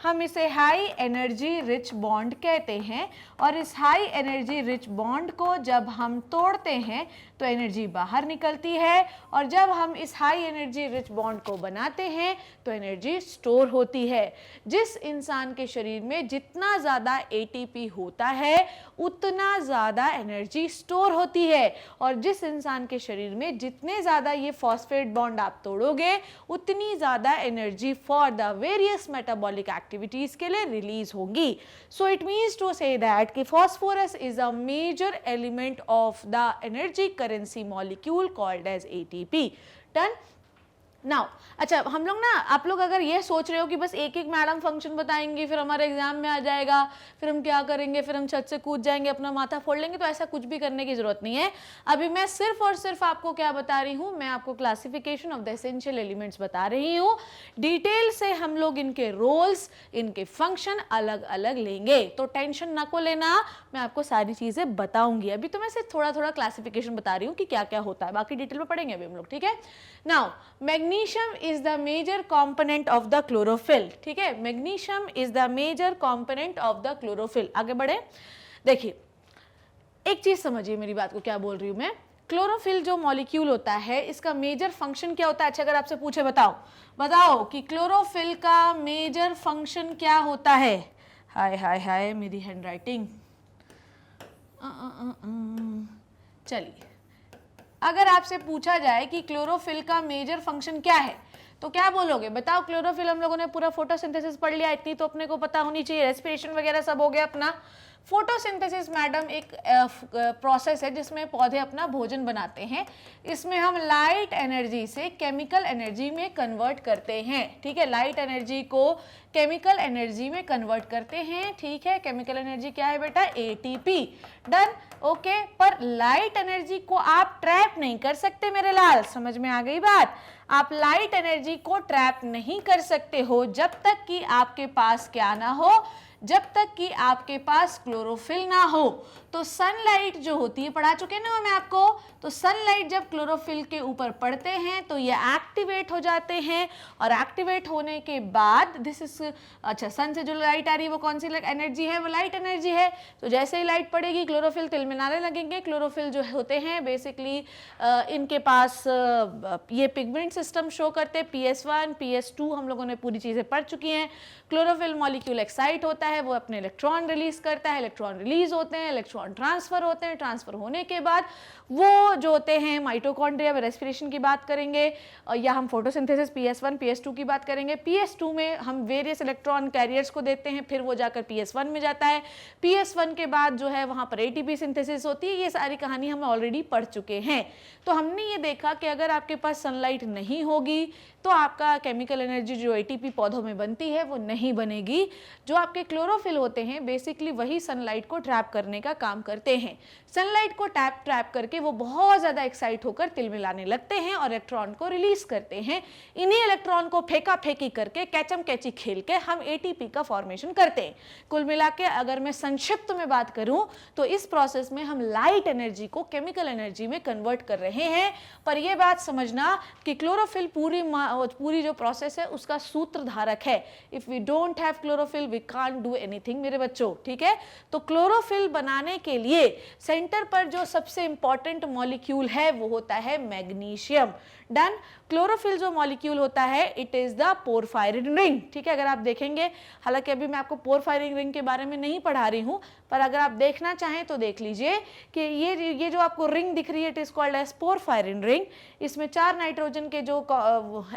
हम इसे हाई एनर्जी रिच बॉन्ड कहते हैं। और इस हाई एनर्जी रिच बॉन्ड को जब हम तोड़ते हैं तो एनर्जी बाहर निकलती है, और जब हम इस हाई एनर्जी रिच बॉन्ड को बनाते हैं तो एनर्जी स्टोर होती है। जिस इंसान के शरीर में जितना ज़्यादा एटीपी होता है उतना ज़्यादा एनर्जी स्टोर होती है, और जिस इंसान के शरीर में जितने ज़्यादा ये फॉस्फेट बॉन्ड आप तोड़ोगे उतनी ज़्यादा energy for the various metabolic activities के लिए रिलीज होंगी। So it means to say that कि phosphorus is a major element of the energy currency molecule called as ATP. Done now. अच्छा हम लोग ना, आप लोग अगर ये सोच रहे हो कि बस एक एक मैडम फंक्शन बताएंगी फिर हमारे एग्जाम में आ जाएगा, फिर हम क्या करेंगे, फिर हम छत से कूद जाएंगे, अपना माथा फोड़ लेंगे, तो ऐसा कुछ भी करने की जरूरत नहीं है। अभी मैं सिर्फ और सिर्फ आपको क्या बता रही हूँ? मैं आपको classification of the essential elements बता रही हूँ। डिटेल से हम लोग इनके रोल्स, इनके फंक्शन अलग अलग लेंगे, तो टेंशन ना को लेना, मैं आपको सारी चीजें बताऊंगी। अभी तो मैं सिर्फ थोड़ा थोड़ा क्लासिफिकेशन बता रही हूँ कि क्या क्या होता है, बाकी डिटेल में पढ़ेंगे अभी हम लोग, ठीक है। Now magnesium is the major component of the chlorophyll, ठीक है। Magnesium is the major component of the chlorophyll. आगे बढ़े, देखिए एक चीज समझिए मेरी बात को, क्या बोल रही हूं मैं। क्लोरोफिल जो मॉलिक्यूल होता है इसका मेजर फंक्शन क्या होता है? अच्छा, अगर आपसे पूछे बताओ कि क्लोरोफिल का मेजर फंक्शन क्या होता है? हाय हाय हाय मेरी हैंडराइटिंग। चलिए, अगर आपसे पूछा जाए कि क्लोरोफिल का मेजर फंक्शन क्या है तो क्या बोलोगे? बताओ। क्लोरोफिल हम लोगों ने पूरा फोटोसिंथेसिस पढ़ लिया, इतनी तो अपने को पता होनी चाहिए, रेस्पिरेशन वगैरह सब हो गया अपना। फोटोसिंथेसिस मैडम एक प्रोसेस है जिसमें पौधे अपना भोजन बनाते हैं। इसमें हम लाइट एनर्जी से केमिकल एनर्जी में कन्वर्ट करते हैं, ठीक है। लाइट एनर्जी को केमिकल एनर्जी में कन्वर्ट करते हैं, ठीक है। केमिकल एनर्जी क्या है बेटा? एटीपी। Done, okay. पर लाइट एनर्जी को आप ट्रैप नहीं कर सकते मेरे लाल, समझ में आ गई बात? आप लाइट एनर्जी को ट्रैप नहीं कर सकते हो जब तक कि आपके पास क्या ना हो, जब तक कि आपके पास क्लोरोफिल ना हो। तो सनलाइट जो होती है, पढ़ा चुके ना मैं आपको, तो सनलाइट जब क्लोरोफिल के ऊपर पड़ते हैं तो ये एक्टिवेट हो जाते हैं, और एक्टिवेट होने के बाद दिस इज, अच्छा, सन से जो लाइट आ रही है वो कौन सी एनर्जी है? वो लाइट एनर्जी है। तो जैसे ही लाइट पड़ेगी क्लोरोफिल तिलमिलाने लगेंगे। क्लोरोफिल जो होते हैं बेसिकली इनके पास ये पिगमेंट सिस्टम शो करते हैं, PS1 PS2 हम लोगों ने पूरी चीज़ें पढ़ चुकी हैं। क्लोरोफिल मॉलिक्यूल एक्साइट होता है, वो अपने इलेक्ट्रॉन रिलीज करता है, इलेक्ट्रॉन रिलीज होते हैं, इलेक्ट्रॉन ट्रांसफर होते हैं, ट्रांसफर होने के बाद वो जो होते हैं माइटोकॉन्ड्रिया में रेस्पिरेशन की बात करेंगे, या हम फोटोसिंथेसिस PS1 PS2 की बात करेंगे। PS2 में हम वेरियस इलेक्ट्रॉन कैरियर्स को देते हैं, फिर वो जाकर PS1 में जाता है। PS1 के बाद जो है वहाँ पर ATP सिंथेसिस होती है। ये सारी कहानी हम ऑलरेडी पढ़ चुके हैं। तो हमने ये देखा कि अगर आपके पास सनलाइट नहीं होगी तो आपका केमिकल एनर्जी जो ATP पौधों में बनती है वो नहीं बनेगी। जो आपके क्लोरोफिल होते हैं बेसिकली वही सनलाइट को ट्रैप करने का काम करते हैं। सनलाइट को ट्रैप करके वो बहुत ज़्यादा एक्साइट होकर तिलमिलाने लगते हैं और इलेक्ट्रॉन को रिलीज करते हैं। इन्हीं इलेक्ट्रॉन को फेंका फेंकी करके, कैचम कैची खेल के हम ATP का फॉर्मेशन करते हैं। कुल मिला के अगर मैं संक्षिप्त में बात करूं तो इस प्रोसेस में हम लाइट एनर्जी को केमिकल एनर्जी में कन्वर्ट कर रहे हैं। पर यह बात समझना कि क्लोरोफिल पूरी जो प्रोसेस है उसका सूत्रधारक है। If we don't have chlorophyll we can't do anything मेरे बच्चों, ठीक है। तो क्लोरोफिल बनाने के लिए सेंटर पर जो सबसे इंपॉर्टेंट मॉलिक्यूल है वो होता है मैग्नीशियम। डन। क्लोरोफिल जो मॉलिक्यूल होता है it is the porphyrin ring, ठीक है। अगर आप देखेंगे, हालांकि अभी मैं आपको पोरफायरिन रिंग के बारे में नहीं पढ़ा रही हूं, पर अगर आप देखना चाहें तो देख लीजिए कि ये जो आपको रिंग दिख रही है it is called as porphyrin ring. इसमें 4 नाइट्रोजन के जो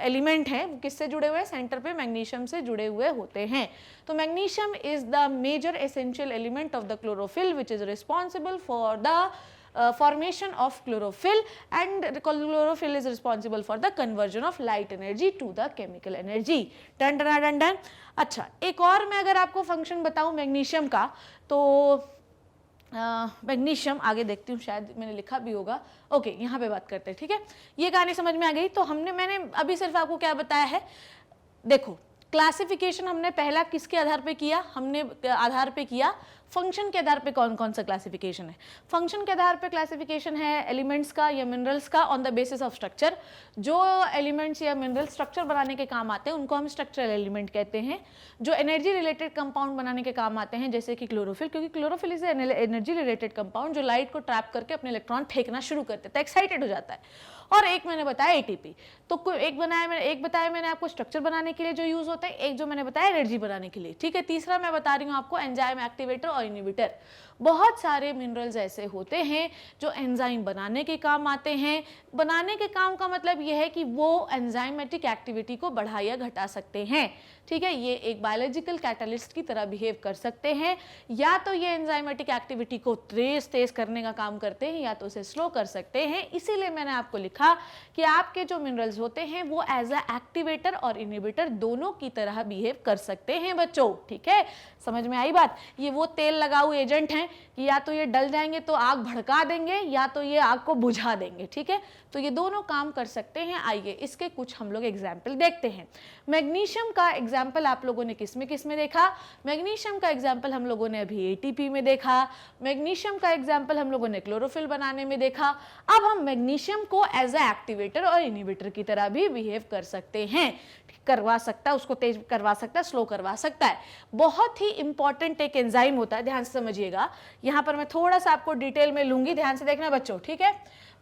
एलिमेंट हैं वो किससे जुड़े हुए हैं? सेंटर पे मैग्नीशियम से जुड़े हुए होते हैं। तो magnesium is the major essential element of the chlorophyll which is responsible for the formation of chlorophyll, and chlorophyll is responsible for the conversion of light energy to the chemical energy. Done done done done. अच्छा, एक और मैं अगर आपको function बताऊं magnesium का, तो magnesium आगे देखती हूँ, शायद मैंने लिखा भी होगा। ओके, यहाँ पे बात करते हैं, ठीक है। ये कहानी समझ में आ गई। तो मैंने अभी सिर्फ आपको क्या बताया है, देखो क्लासिफिकेशन हमने पहला किसके आधार पे किया? हमने आधार पे किया फंक्शन के आधार पे। कौन कौन सा क्लासिफिकेशन है? फंक्शन के आधार पे क्लासिफिकेशन है एलिमेंट्स का या मिनरल्स का on the basis of structure. जो एलिमेंट्स या मिनरल स्ट्रक्चर बनाने के काम आते हैं उनको हम स्ट्रक्चरल एलिमेंट कहते हैं। जो एनर्जी रिलेटेड कंपाउंड बनाने के काम आते हैं जैसे कि क्लोरोफिल, क्योंकि chlorophyll is energy related compound जो लाइट को ट्रैप करके अपने इलेक्ट्रॉन फेंकना शुरू कर देता है, एक्साइटेड हो जाता है। और एक मैंने बताया ATP। तो एक बताया मैंने आपको स्ट्रक्चर बनाने के लिए जो यूज होता है, एक जो मैंने बताया एनर्जी बनाने के लिए, ठीक है। तीसरा मैं बता रही हूँ आपको एंजाइम एक्टिवेटर और इनहिबिटर। बहुत सारे मिनरल्स ऐसे होते हैं जो एंजाइम बनाने के काम आते हैं। बनाने के काम का मतलब यह है कि वो एंजाइमेटिक एक्टिविटी को बढ़ा या घटा सकते हैं, ठीक है। ये एक बायोलॉजिकल कैटलिस्ट की तरह बिहेव कर सकते हैं। या तो ये एंजाइमेटिक एक्टिविटी को तेज करने का काम करते हैं या तो उसे स्लो कर सकते हैं। इसीलिए मैंने आपको लिखा कि आपके जो मिनरल्स होते हैं वो एज अ एक्टिवेटर और इनहिबिटर दोनों की तरह बिहेव कर सकते हैं बच्चों, ठीक है। समझ में आई बात? ये वो तेल लगाऊ एजेंट हैं कि या तो ये डल जाएंगे तो आग भड़का देंगे या तो ये आग को बुझा देंगे, ठीक है। तो ये दोनों काम कर सकते हैं। आइए इसके कुछ हम लोग एग्जाम्पल देखते हैं। मैग्नीशियम का एग्जाम्पल आप लोगों ने किस में देखा? मैग्नीशियम का एग्जाम्पल हम लोगों ने अभी ATP में देखा। मैग्नीशियम का एग्जाम्पल हम लोगों ने क्लोरोफिल बनाने में देखा। अब हम मैग्नीशियम को एज अ एक्टिवेटर और इनहिबिटर की तरह भी बिहेव कर सकते हैं। करवा सकता है, उसको तेज करवा सकता है, स्लो करवा सकता है। बहुत ही इंपॉर्टेंट एक एंजाइम होता है, ध्यान से समझिएगा। यहाँ पर मैं थोड़ा सा आपको डिटेल में लूंगी, ध्यान से देखना बच्चों, ठीक है।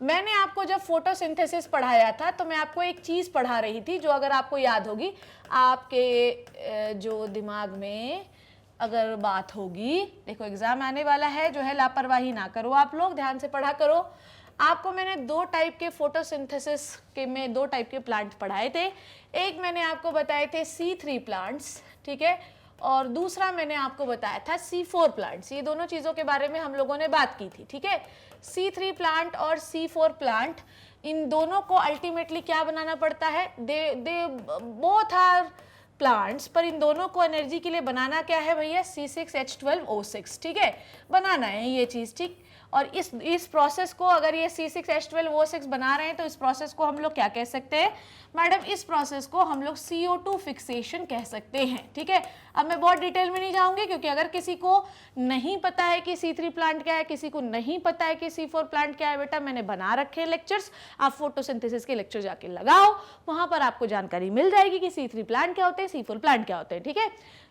मैंने आपको जब फोटोसिंथेसिस पढ़ाया था तो मैं आपको एक चीज़ पढ़ा रही थी जो अगर आपको याद होगी, आपके जो दिमाग में अगर बात होगी, देखो एग्जाम आने वाला है, जो है लापरवाही ना करो, आप लोग ध्यान से पढ़ा करो। आपको मैंने दो टाइप के फोटोसिंथेसिस के में दो टाइप के प्लांट पढ़ाए थे। एक मैंने आपको बताए थे C3 प्लांट्स, ठीक है, और दूसरा मैंने आपको बताया था C4 प्लांट्स। ये दोनों चीज़ों के बारे में हम लोगों ने बात की थी, ठीक है। C3 प्लांट और C4 प्लांट, इन दोनों को अल्टीमेटली क्या बनाना पड़ता है, दे बोथ आर प्लांट्स, पर इन दोनों को एनर्जी के लिए बनाना क्या है भैया, C6H12O6, ठीक है, बनाना है ये चीज़, ठीक। और इस प्रोसेस को, अगर ये C6H12O6 बना रहे हैं तो इस प्रोसेस को हम लोग क्या कह सकते हैं मैडम, इस प्रोसेस को हम लोग CO2 फिक्सेशन कह सकते हैं, ठीक है। अब मैं बहुत डिटेल में नहीं जाऊंगी, क्योंकि अगर किसी को नहीं पता है कि C3 प्लांट क्या है, किसी को नहीं पता है कि C4 प्लांट क्या है, बेटा मैंने बना रखे हैं लेक्चर्स, आप फोटोसिंथेसिस के लेक्चर जाके लगाओ, वहां पर आपको जानकारी मिल जाएगी कि C3 प्लांट क्या होते हैं, C4 प्लांट क्या होते हैं, ठीक है।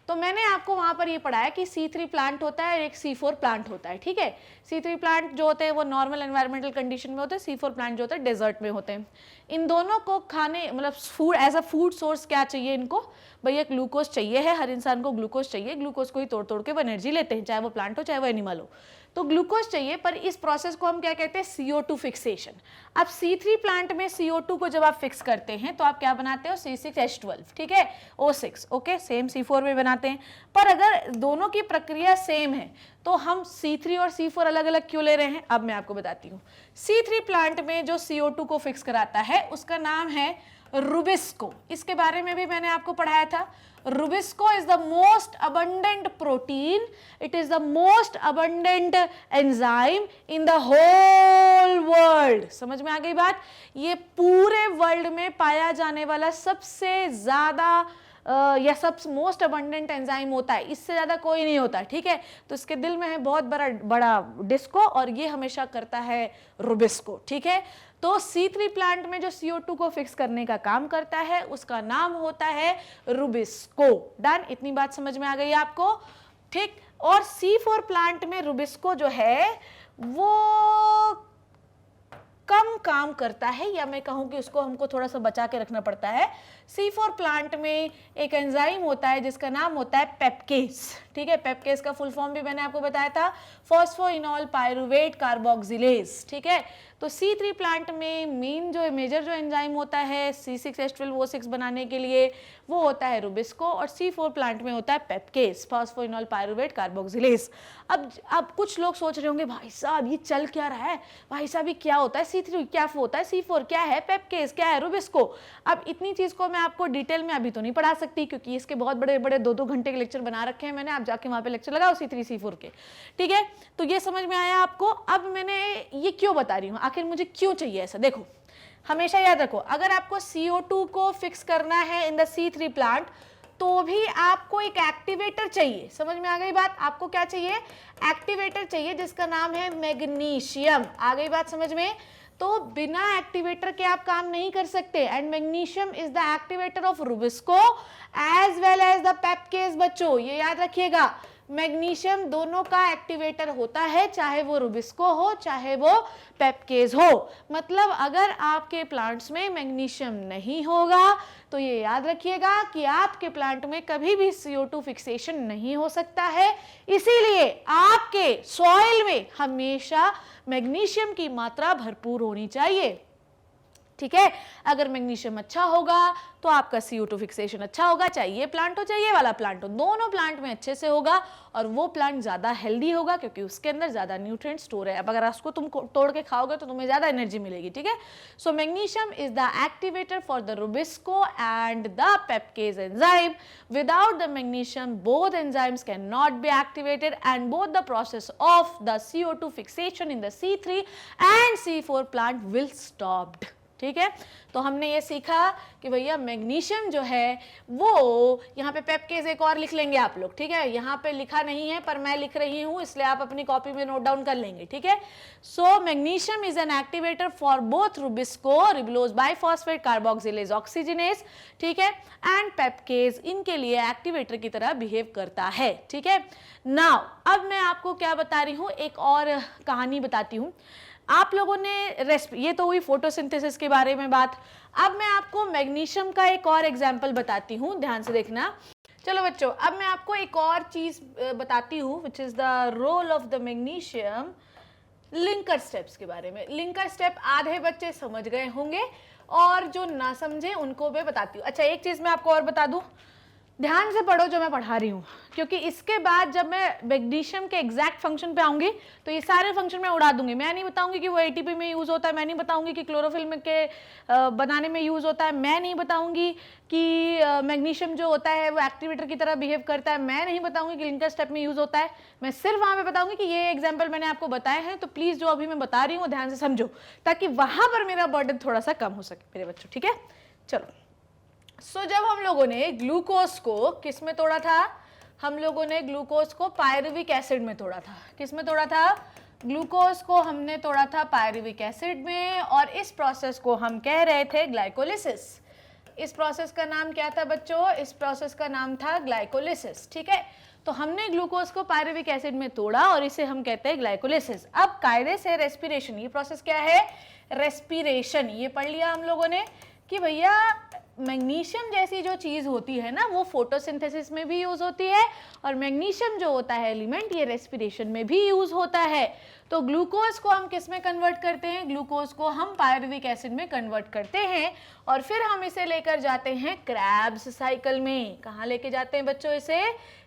तो मैंने आपको वहां पर ये पढ़ाया कि C3 प्लांट होता है और एक C4 प्लांट होता है, ठीक है। C3 प्लांट जो होते हैं वो नॉर्मल एनवायरमेंटल कंडीशन में होते हैं, C4 प्लांट जो होता है डेजर्ट में होते हैं। इन दोनों को खाने, मतलब food, as a food source क्या चाहिए इनको भैया, ग्लूकोज चाहिए है, हर इंसान को ग्लूकोज चाहिए, ग्लूकोज को ही तोड़ तोड़ के वो एनर्जी लेते हैं, चाहे वो प्लांट हो चाहे वो एनिमल हो, तो ग्लूकोज चाहिए। पर इस प्रोसेस को हम क्या कहते हैं, CO2 फिक्सेशन। अब C3 प्लांट में CO2 को जब आप फिक्स करते हैं तो आप क्या बनाते हो, C6H12, ठीक है, O6, ओके, सेम C4 में बनाते हैं। पर अगर दोनों की प्रक्रिया सेम है तो हम C3 और C4 अलग अलग क्यों ले रहे हैं, अब मैं आपको बताती हूँ। C3 प्लांट में जो CO2 को फिक्स कराता है उसका नाम है रुबिस्को, इसके बारे में भी मैंने आपको पढ़ाया था। Rubisco is the most abundant protein, it is the most abundant enzyme in the whole world. समझ में आ गई बात, ये पूरे वर्ल्ड में पाया जाने वाला सबसे ज्यादा या सबसे मोस्ट अबंडेंट एंजाइम होता है, इससे ज्यादा कोई नहीं होता, ठीक है। तो इसके दिल में है बहुत बड़ा डिस्को, और ये हमेशा करता है रुबिस्को, ठीक है। तो C3 प्लांट में जो CO2 को फिक्स करने का काम करता है उसका नाम होता है रुबिस्को। डन, इतनी बात समझ में आ गई आपको, ठीक। और C4 प्लांट में रुबिस्को जो है वो कम काम करता है, या मैं कहूं कि उसको हमको थोड़ा सा बचा के रखना पड़ता है। C4 प्लांट में एक एंजाइम होता है जिसका नाम होता है पेप्केस, ठीक है। पेप्केस का फुल फॉर्म भी मैंने आपको बताया था, फॉस्फोइनॉल पायरुवेट कार्बोक्सिलेज, ठीक है। तो C3 प्लांट में मेजर जो एंजाइम होता है C6H12O6 बनाने के लिए वो होता है रुबिस्को, और C4 प्लांट में होता है पेप्केस, फॉस्फोइनॉल पायरुवेट कार्बोक्सिलेज। अब कुछ लोग सोच रहे होंगे भाई साहब ये चल क्या रहा है, भाई साहब ये क्या होता है, C3 क्या होता है, C4 क्या है, पेप्केस क्या है, रुबिस्को। अब इतनी चीज को मैं आपको डिटेल में अभी तो नहीं पढ़ा सकती, क्योंकि इसके बहुत बड़े बड़े 2-2 घंटे के लेक्चर बना रखे हैं मैंने, आप जाके वहां पे लेक्चर लगाओ C3 C4 के, ठीक है। तो ये समझ में आया आपको। अब मैंने ये क्यों बता रही हूँ, आखिर मुझे क्यों चाहिए ऐसा, देखो हमेशा याद रखो, अगर आपको CO2 को फिक्स करना है इन द C3 प्लांट तो भी आपको एक एक्टिवेटर चाहिए। समझ में आ गई बात, आपको क्या चाहिए, एक्टिवेटर चाहिए जिसका नाम है मैग्नीशियम। आ गई बात समझ में, तो बिना एक्टिवेटर के आप काम नहीं कर सकते, and magnesium is the activator of rubisco as well as the PEPcase. बच्चों ये याद रखिएगा, मैग्नीशियम दोनों का एक्टिवेटर होता है, चाहे वो रुबिस्को हो चाहे वो पेप्केस हो। मतलब अगर आपके प्लांट्स में मैग्नीशियम नहीं होगा तो ये याद रखिएगा कि आपके प्लांट में कभी भी CO2 फिक्सेशन नहीं हो सकता है। इसीलिए आपके सॉइल में हमेशा मैग्नीशियम की मात्रा भरपूर होनी चाहिए, ठीक है। अगर मैग्नीशियम अच्छा होगा तो आपका CO2 फिक्सेशन अच्छा होगा, चाहे ये प्लांट हो चाहे ये वाला प्लांट हो, दोनों प्लांट में अच्छे से होगा, और वो प्लांट ज्यादा हेल्दी होगा क्योंकि उसके अंदर ज्यादा न्यूट्रिएंट स्टोर है। अब अगर उसको तुम तोड़ के खाओगे तो तुम्हें ज्यादा एनर्जी मिलेगी, ठीक है। So magnesium is the activator for the rubisco and the PEPcase enzyme. Without the magnesium both enzymes can not be activated and both the process of the CO2 fixation in the C3 and C4 plant will stopped, ठीक है। तो हमने ये सीखा कि भैया magnesium जो है वो, यहाँ पे पेप्केस एक और लिख लेंगे आप लोग, ठीक है। यहाँ पे लिखा नहीं है पर मैं लिख रही हूँ, इसलिए आप अपनी कॉपी में नोट डाउन कर लेंगे, ठीक है। So magnesium is an activator for both rubisco, ribulose biphosphate carboxylase oxygenase, ठीक है, एंड पेप्केस इनके लिए एक्टिवेटर की तरह बिहेव करता है, ठीक है। नाउ अब मैं आपको क्या बता रही हूँ, एक और कहानी बताती हूँ। आप लोगों ने ये तो हुई फोटोसिंथेसिस के बारे में बात। अब मैं आपको मैग्नीशियम का एक और एग्जाम्पल बताती हूँ, ध्यान से देखना। चलो बच्चों, अब मैं आपको एक और चीज बताती हूँ, which is the role of the magnesium, linker steps के बारे में। लिंकर स्टेप आधे बच्चे समझ गए होंगे और जो ना समझे उनको मैं बताती हूँ। अच्छा, एक चीज मैं आपको और बता दूं, ध्यान से पढ़ो जो मैं पढ़ा रही हूँ, क्योंकि इसके बाद जब मैं मैग्नीशियम के एग्जैक्ट फंक्शन पे आऊंगी तो ये सारे फंक्शन मैं उड़ा दूंगी। मैं नहीं बताऊंगी कि वो एटीपी में यूज होता है, मैं नहीं बताऊंगी कि क्लोरोफिल के बनाने में यूज होता है, मैं नहीं बताऊंगी कि मैग्नीशियम जो होता है वो एक्टिवेटर की तरह बिहेव करता है, मैं नहीं बताऊंगी कि लिंकर स्टेप में यूज होता है। मैं सिर्फ वहां पे बताऊंगी कि ये एग्जाम्पल मैंने आपको बताए हैं, तो प्लीज जो अभी मैं बता रही हूँ ध्यान से समझो, ताकि वहां पर मेरा बर्डन थोड़ा सा कम हो सके मेरे बच्चों, ठीक है। चलो, जब हम लोगों ने ग्लूकोज को किस में तोड़ा था, हम लोगों ने ग्लूकोज को पायरुविक एसिड में तोड़ा था। किस में तोड़ा था? ग्लूकोज को हमने तोड़ा था पायरुविक एसिड में, और इस प्रोसेस को हम कह रहे थे ग्लाइकोलिसिस। इस प्रोसेस का नाम क्या था बच्चों? इस प्रोसेस का नाम था ग्लाइकोलिसिस, ठीक है। तो हमने ग्लूकोज को पायरुविक एसिड में तोड़ा और इसे हम कहते हैं ग्लाइकोलिसिस। अब कायदे से रेस्पिरेशन, ये प्रोसेस क्या है? रेस्पिरेशन। ये पढ़ लिया हम लोगों ने कि भैया मैग्नीशियम जैसी जो चीज होती है ना, वो फोटोसिंथेसिस में भी यूज होती है, और मैग्नीशियम जो होता है एलिमेंट, ये रेस्पिरेशन में भी यूज होता है। तो ग्लूकोज को हम किस में कन्वर्ट करते हैं? ग्लूकोज को हम पायरुविक एसिड में कन्वर्ट करते हैं, और फिर हम इसे लेकर जाते हैं क्रेब्स साइकिल में। कहाँ लेके जाते हैं बच्चों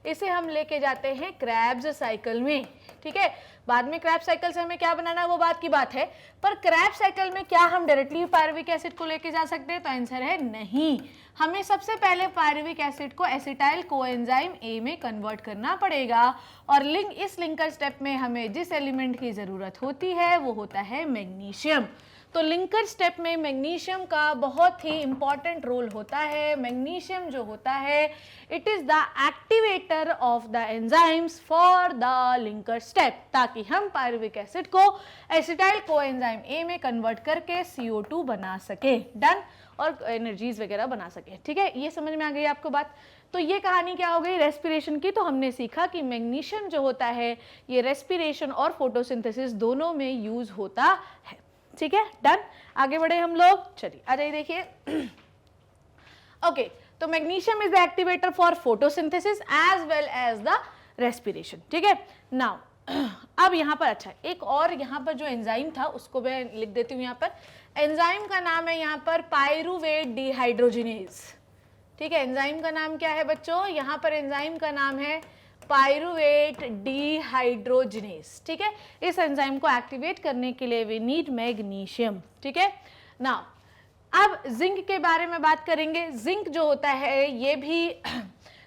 इसे हम लेके जाते हैं क्रेब्स साइकिल में, ठीक है। बाद में क्रैब साइकिल से हमें क्या बनाना, वो बात की बात है, पर क्रैब साइकिल में क्या हम डायरेक्टली पायरुविक एसिड को लेके जा सकते हैं? तो आंसर है नहीं। हमें सबसे पहले पायरुविक एसिड को एसिटाइल कोएंजाइम ए में कन्वर्ट करना पड़ेगा, और इस लिंकर स्टेप में हमें जिस एलिमेंट की जरूरत होती है वो होता है मैग्नीशियम। तो लिंकर स्टेप में मैग्नीशियम का बहुत ही इंपॉर्टेंट रोल होता है। मैग्नीशियम जो होता है, it is the activator of the enzymes for the linker step, ताकि हम पायरुविक एसिड को एसिटाइल कोएंजाइम ए में कन्वर्ट करके CO2 बना सके, डन, और एनर्जीज वगैरह बना सके, ठीक है। ये समझ में आ गई आपको बात? तो ये कहानी क्या हो गई रेस्पिरेशन की। तो हमने सीखा कि मैग्नीशियम जो होता है ये रेस्पिरेशन और फोटोसिंथेसिस दोनों में यूज होता है, ठीक है, डन। आगे बढ़े हम लोग, चलिए आ जाइए, देखिए। ओके, तो magnesium is the activator for photosynthesis as well as the respiration, ठीक है। नाउ अब यहाँ पर, अच्छा, एक और यहाँ पर जो एंजाइम था उसको मैं लिख देती हूँ यहाँ पर। एंजाइम का नाम है यहाँ पर पायरुवेट डिहाइड्रोजिनेज, ठीक है। एंजाइम का नाम क्या है बच्चों? यहाँ पर एंजाइम का नाम है पायरुवेट डिहाइड्रोजिनेज, ठीक है। इस एंजाइम को एक्टिवेट करने के लिए वी नीड मैग्नीशियम, ठीक है। नाउ अब जिंक के बारे में बात करेंगे। जिंक जो होता है ये भी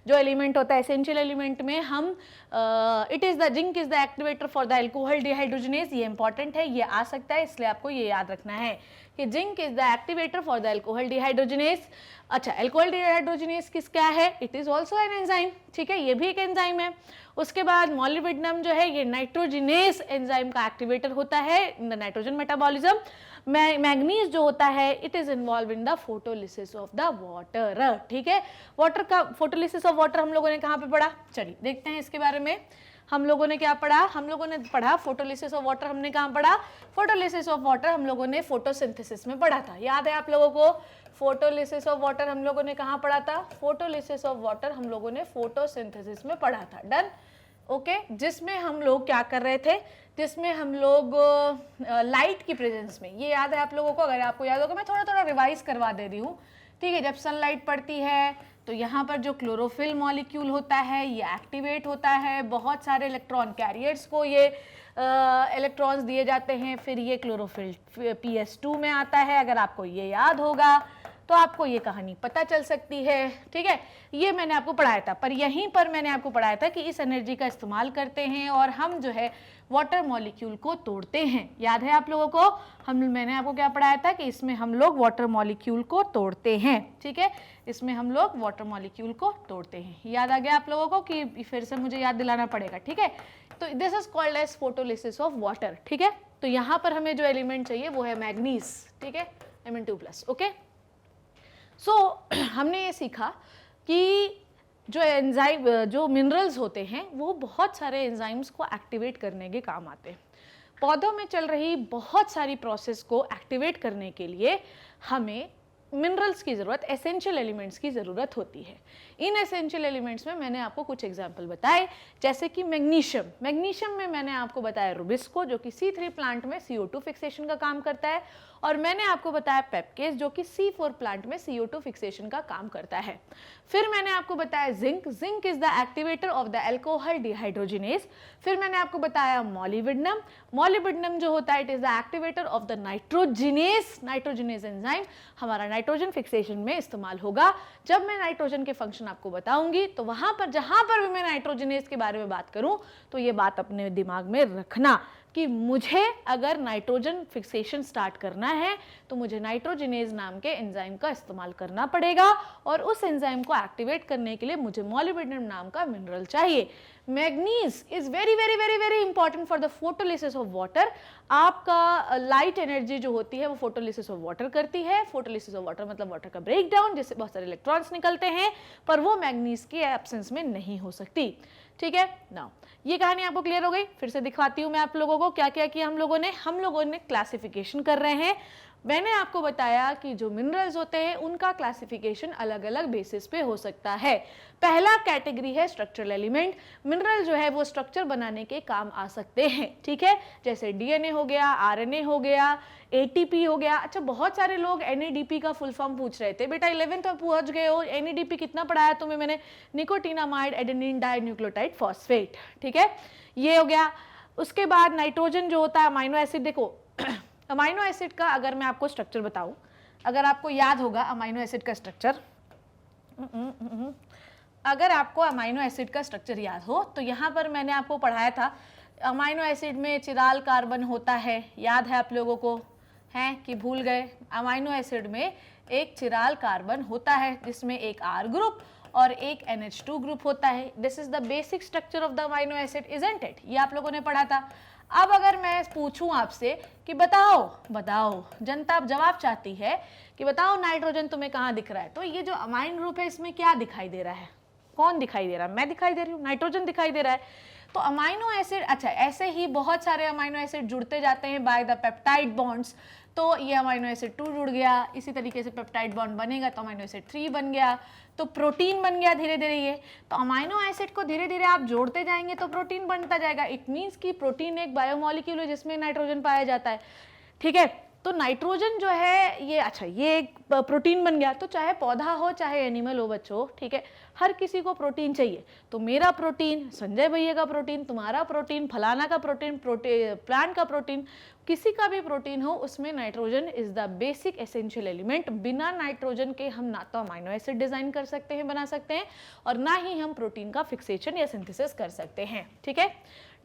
जो एलिमेंट होता है एसेंशियल एलिमेंट में, हम zinc is the activator for the alcohol dehydrogenase. ये इंपॉर्टेंट है, ये आ सकता है, इसलिए आपको ये याद रखना है कि zinc is the activator for the alcohol dehydrogenase. अच्छा, अल्कोहल डिहाइड्रोजिनेज किस क्या है? It is also an enzyme, ठीक है, ये भी एक एंजाइम है। उसके बाद मॉलिब्डेनम जो है ये नाइट्रोजिनेज एंजाइम का एक्टिवेटर होता है in the nitrogen metabolism. Manganese जो होता है it is involve in the photolysis of the water, ठीक है। वाटर का फोटोलिसिस ऑफ वाटर हम लोगों ने कहाँ पे पढ़ा? चलिए देखते हैं इसके बारे में। हम लोगों ने क्या पढ़ा? हम लोगों ने पढ़ा फोटोलिसिस ऑफ वाटर। हमने कहाँ पढ़ा? फोटोलिसिस ऑफ वाटर हम लोगों ने फोटोसिंथेसिस में पढ़ा था, याद है आप लोगों को? फोटोलिसिस ऑफ वाटर हम लोगों ने कहाँ पढ़ा था? फोटोलिसिस ऑफ वाटर हम लोगों ने फोटोसिंथेसिस में पढ़ा था, डन, ओके। जिसमें हम लोग क्या कर रहे थे? जिसमें हम लोग लाइट की प्रेजेंस में, ये याद है आप लोगों को? अगर आपको याद होगा, मैं थोड़ा थोड़ा रिवाइज करवा दे रही हूँ, ठीक है। जब सनलाइट पड़ती है तो यहाँ पर जो क्लोरोफिल मॉलिक्यूल होता है ये एक्टिवेट होता है, बहुत सारे इलेक्ट्रॉन कैरियर्स को ये इलेक्ट्रॉन्स दिए जाते हैं, फिर ये क्लोरोफिल PS2 में आता है। अगर आपको ये याद होगा तो आपको ये कहानी पता चल सकती है, ठीक है। ये मैंने आपको पढ़ाया था, पर यहीं पर मैंने आपको पढ़ाया था कि इस एनर्जी का इस्तेमाल करते हैं और हम जो है वाटर मॉलिक्यूल को तोड़ते हैं, याद है आप लोगों को? मैंने आपको क्या पढ़ाया था कि इसमें हम लोग वाटर मॉलिक्यूल को तोड़ते हैं, ठीक है। इसमें हम लोग वाटर मॉलिक्यूल को तोड़ते हैं, याद आ गया आप लोगों को कि फिर से मुझे याद दिलाना पड़ेगा, ठीक है। तो this is called as photolysis of water, ठीक है। तो यहाँ पर हमें जो एलिमेंट चाहिए वो है मैग्नीज, ठीक है, Mn2+, ओके। हमने ये सीखा कि जो मिनरल्स होते हैं वो बहुत सारे एंजाइम्स को एक्टिवेट करने के काम आते हैं। पौधों में चल रही बहुत सारी प्रोसेस को एक्टिवेट करने के लिए हमें मिनरल्स की ज़रूरत, एसेंशियल एलिमेंट्स की ज़रूरत होती है। इन एसेंशियल एलिमेंट्स में मैंने आपको कुछ एग्जाम्पल बताए, जैसे कि मैग्नीशियम। मैग्नीशियम में मैंने आपको बताया रुबिस्को, जो कि C3 प्लांट में CO2 फिक्सेशन का काम करता है, और मैंने आपको बताया पेपकेस, जो कि C4 प्लांट में CO2 फिक्सेशन का काम करता है। फिर मैंने आपको बताया zinc. Zinc is the activator of the alcohol dehydrogenase. फिर मैंने आपको बताया मॉलिब्डेनम। मॉलिब्डेनम जो होता है, it is the activator of the nitrogenase enzyme. हमारा नाइट्रोजन फिक्सेशन में इस्तेमाल होगा। जब मैं नाइट्रोजन के फंक्शन आपको बताऊंगी तो वहां पर जहां पर भी मैं नाइट्रोजिनेज के बारे में बात करूं तो ये बात अपने दिमाग में रखना कि मुझे अगर नाइट्रोजन फिक्सेशन स्टार्ट करना है तो मुझे नाइट्रोजिनेज नाम के एंजाइम का इस्तेमाल करना पड़ेगा, और उस एंजाइम को एक्टिवेट करने के लिए मुझे मॉलिब्डेनम नाम का मिनरल चाहिए। Manganese is very very very very important for the photolysis of water. आपका लाइट एनर्जी जो होती है वो फोटोलिसिस ऑफ वाटर करती है। फोटोलिसिस ऑफ वाटर मतलब वाटर का ब्रेक डाउन, जिससे बहुत सारे इलेक्ट्रॉन्स निकलते हैं, पर वो मैग्नीज की एब्सेंस में नहीं हो सकती। ठीक है ना, ये कहानी आपको क्लियर हो गई। फिर से दिखाती हूं मैं आप लोगों को क्या क्या किया हम लोगों ने क्लासिफिकेशन कर रहे हैं। मैंने आपको बताया कि जो मिनरल्स होते हैं उनका क्लासिफिकेशन अलग अलग बेसिस पे हो सकता है। पहला कैटेगरी है स्ट्रक्चरल एलिमेंट। मिनरल जो है वो स्ट्रक्चर बनाने के काम आ सकते हैं, ठीक है, जैसे डीएनए हो गया, आरएनए हो गया, एटीपी हो गया। अच्छा, बहुत सारे लोग एनएडीपी का फुल फॉर्म पूछ रहे थे। बेटा 11th में पहुंच गए हो, एनएडीपी कितना पढ़ाया तुम्हें मैंने? निकोटिनामाइड एडेनिन डाइन्यूक्लियोटाइड फॉस्फेट, ठीक है, ये हो गया। उसके बाद नाइट्रोजन जो होता है, अमाइनो एसिड। देखो अमाइनो एसिड का अगर मैं आपको स्ट्रक्चर बताऊं, अगर आपको याद होगा अमाइनो एसिड का स्ट्रक्चर, अगर आपको अमाइनो एसिड का स्ट्रक्चर याद हो तो यहाँ पर मैंने आपको पढ़ाया था अमाइनो एसिड में चिराल कार्बन होता है। याद है आप लोगों को? हैं कि भूल गए? अमाइनो एसिड में एक चिराल कार्बन होता है जिसमें एक R ग्रुप और एक NH2 ग्रुप होता है। This is the basic structure of the amino acid, isn't it? ये आप लोगों ने पढ़ा था। अब अगर मैं पूछूं आपसे कि बताओ जनता अब जवाब चाहती है कि बताओ नाइट्रोजन तुम्हें कहाँ दिख रहा है, तो ये जो अमाइन ग्रुप है इसमें क्या दिखाई दे रहा है? कौन दिखाई दे रहा है? मैं दिखाई दे रही हूँ, नाइट्रोजन दिखाई दे रहा है। तो अमाइनो एसिड, अच्छा ऐसे ही बहुत सारे अमाइनो एसिड जुड़ते जाते हैं बाय द पेप्टाइड बॉन्ड्स। तो ये अमाइनो एसिड 2 जुड़ गया, इसी तरीके से पेप्टाइड बॉन्ड बनेगा तो अमाइनो एसिड 3 बन गया, तो प्रोटीन बन गया धीरे धीरे। ये तो अमाइनो एसिड को धीरे धीरे आप जोड़ते जाएंगे तो प्रोटीन बनता जाएगा। इट मीन्स कि प्रोटीन एक बायोमॉलिक्यूल है जिसमें नाइट्रोजन पाया जाता है, ठीक है। तो नाइट्रोजन जो है ये, अच्छा ये एक प्रोटीन बन गया। तो चाहे पौधा हो चाहे एनिमल हो बच्चों, ठीक है, हर किसी को प्रोटीन चाहिए। तो मेरा प्रोटीन, संजय भैया का प्रोटीन, तुम्हारा प्रोटीन, फलाना का प्रोटीन, प्लांट का प्रोटीन, किसी का भी प्रोटीन हो उसमें nitrogen is the basic essential element. बिना नाइट्रोजन के हम ना तो अमाइनो एसिड डिजाइन कर सकते हैं, बना सकते हैं, और ना ही हम प्रोटीन का फिक्सेशन या सिंथेसिस कर सकते हैं, ठीक है।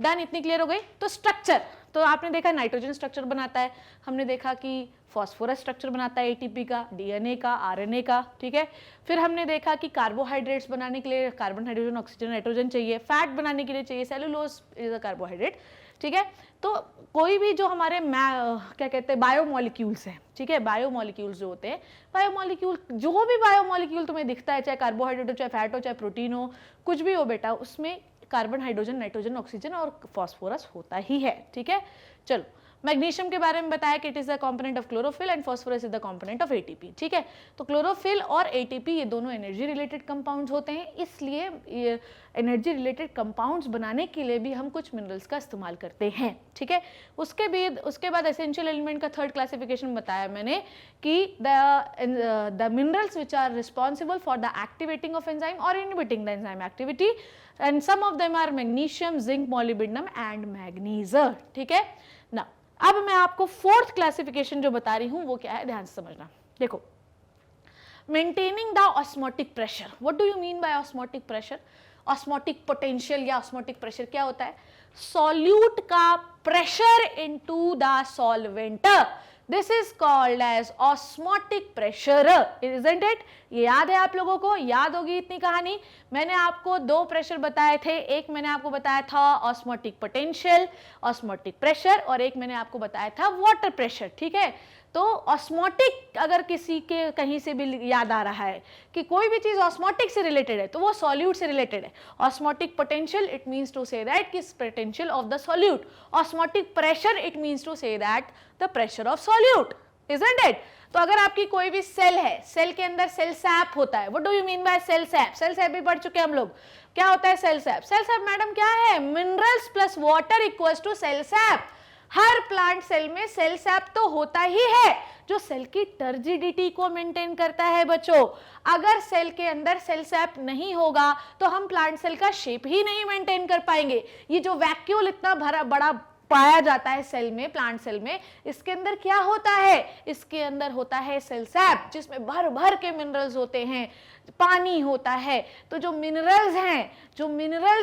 डन, इतनी क्लियर हो गई। तो स्ट्रक्चर, तो आपने देखा नाइट्रोजन स्ट्रक्चर बनाता है, हमने देखा कि फॉस्फोरस स्ट्रक्चर बनाता है एटीपी का, डीएनए का, आरएनए का, ठीक है। फिर हमने देखा कि कार्बोहाइड्रेट्स बनाने के लिए कार्बन, हाइड्रोजन, ऑक्सीजन, नाइट्रोजन चाहिए। फैट बनाने के लिए चाहिए सेलुलोज इज अ कार्बोहाइड्रेट, ठीक है। तो कोई भी जो हमारे क्या कहते हैं बायोमॉलिक्यूल्स हैं, ठीक है, बायोमॉलिक्यूल्स जो होते हैं, बायोमॉलिक्यूल, जो भी बायोमॉलिक्यूल तुम्हें दिखता है, चाहे कार्बोहाइड्रेट हो, चाहे फैट हो, चाहे प्रोटीन हो, कुछ भी हो बेटा, उसमें कार्बन, हाइड्रोजन, नाइट्रोजन, ऑक्सीजन और फॉस्फोरस होता ही है, ठीक है। चलो, मैग्नीशियम के बारे में बताया कि it is the component of chlorophyll and phosphorus is the component of ATP, ठीक है। तो क्लोरोफिल और एटीपी ये दोनों एनर्जी रिलेटेड कंपाउंड्स होते हैं, इसलिए एनर्जी रिलेटेड कंपाउंड्स बनाने के लिए भी हम कुछ मिनरल्स का इस्तेमाल करते हैं, ठीक है। उसके बाद एसेंशियल एलिमेंट का थर्ड क्लासिफिकेशन बताया मैंने कि the minerals which are responsible for the activating of enzyme और inhibiting the enzyme activity, and some of them are magnesium, zinc, molybdenum and manganese, ठीक है ना। अब मैं आपको फोर्थ क्लासिफिकेशन जो बता रही हूं वो क्या है, ध्यान से समझना। देखो, maintaining the osmotic pressure. What do you mean by osmotic pressure? Osmotic potential या ऑस्मोटिक प्रेशर क्या होता है? सॉल्यूट का pressure into the solvent, this is called as osmotic pressure, isn't it? ये याद है आप लोगों को? याद होगी इतनी कहानी। मैंने आपको 2 प्रेशर बताए थे, एक मैंने आपको बताया था ऑस्मोटिक पोटेंशियल, ऑस्मोटिक प्रेशर, और एक मैंने आपको बताया था वाटर प्रेशर, ठीक है। तो ऑस्मोटिक अगर किसी के कहीं से भी याद आ रहा है कि कोई भी चीज ऑस्मोटिक से रिलेटेड है तो वो सॉल्यूट से रिलेटेड है। Osmotic potential it means to say that कि potential of the solute. Osmotic pressure it means to say that the pressure of solute, isn't it? तो अगर आपकी कोई भी सेल है, सेल के अंदर सेल सैप होता है। What do you mean by cell sap? Cell sap भी पढ़ चुके हैं हम लोग। क्या होता है cell sap? Cell sap madam क्या है? Minerals plus water equals to cell sap. हर प्लांट सेल में सेल सैप तो होता ही है जो सेल की टर्जिडिटी को मेंटेन करता है बच्चों। अगर सेल के अंदर सेल सैप नहीं होगा तो हम प्लांट सेल का शेप ही नहीं मेंटेन कर पाएंगे। ये जो वैक्यूल इतना बड़ा पाया जाता है सेल में, प्लांट सेल में, इसके अंदर क्या होता है? इसके अंदर होता है सेल सैप जिसमें भर भर के मिनरल्स होते हैं, पानी होता है। तो जो मिनरल्स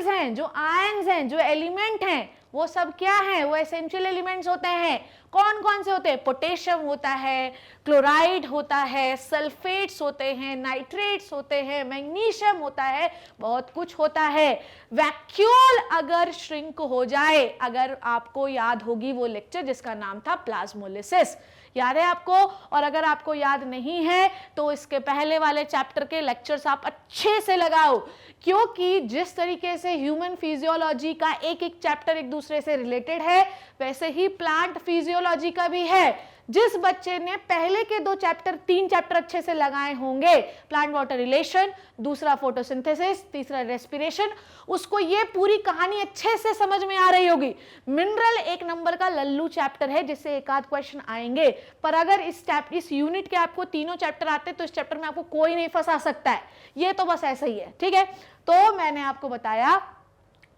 हैं, जो आयंस हैं, जो एलिमेंट हैं, वो सब क्या हैं? वो एसेंशियल एलिमेंट्स होते हैं। कौन कौन से होते हैं? पोटेशियम होता है, क्लोराइड होता है, सल्फेट्स होते हैं, नाइट्रेट्स होते हैं, मैग्नीशियम होता है, बहुत कुछ होता है। वैक्यूल अगर श्रिंक हो जाए, अगर आपको याद होगी वो लेक्चर जिसका नाम था प्लाज्मोलिसिस, याद है आपको? और अगर आपको याद नहीं है तो इसके पहले वाले चैप्टर के लेक्चर्स आप अच्छे से लगाओ, क्योंकि जिस तरीके से ह्यूमन फिजियोलॉजी का एक एक चैप्टर एक दूसरे से रिलेटेड है, वैसे ही प्लांट फिजियोलॉजी का भी है। जिस बच्चे ने पहले के 3 चैप्टर अच्छे से लगाए होंगे, प्लांट वाटर रिलेशन, दूसरा फोटोसिंथेसिस, तीसरा रेस्पिरेशन, उसको ये पूरी कहानी अच्छे से समझ में आ रही होगी। मिनरल 1 नंबर का लल्लू चैप्टर है जिससे एक आध क्वेश्चन आएंगे, पर अगर इस यूनिट के आपको तीनों चैप्टर आते तो इस चैप्टर में आपको कोई नहीं फंसा सकता है। ये तो बस ऐसा ही है, ठीक है? तो मैंने आपको बताया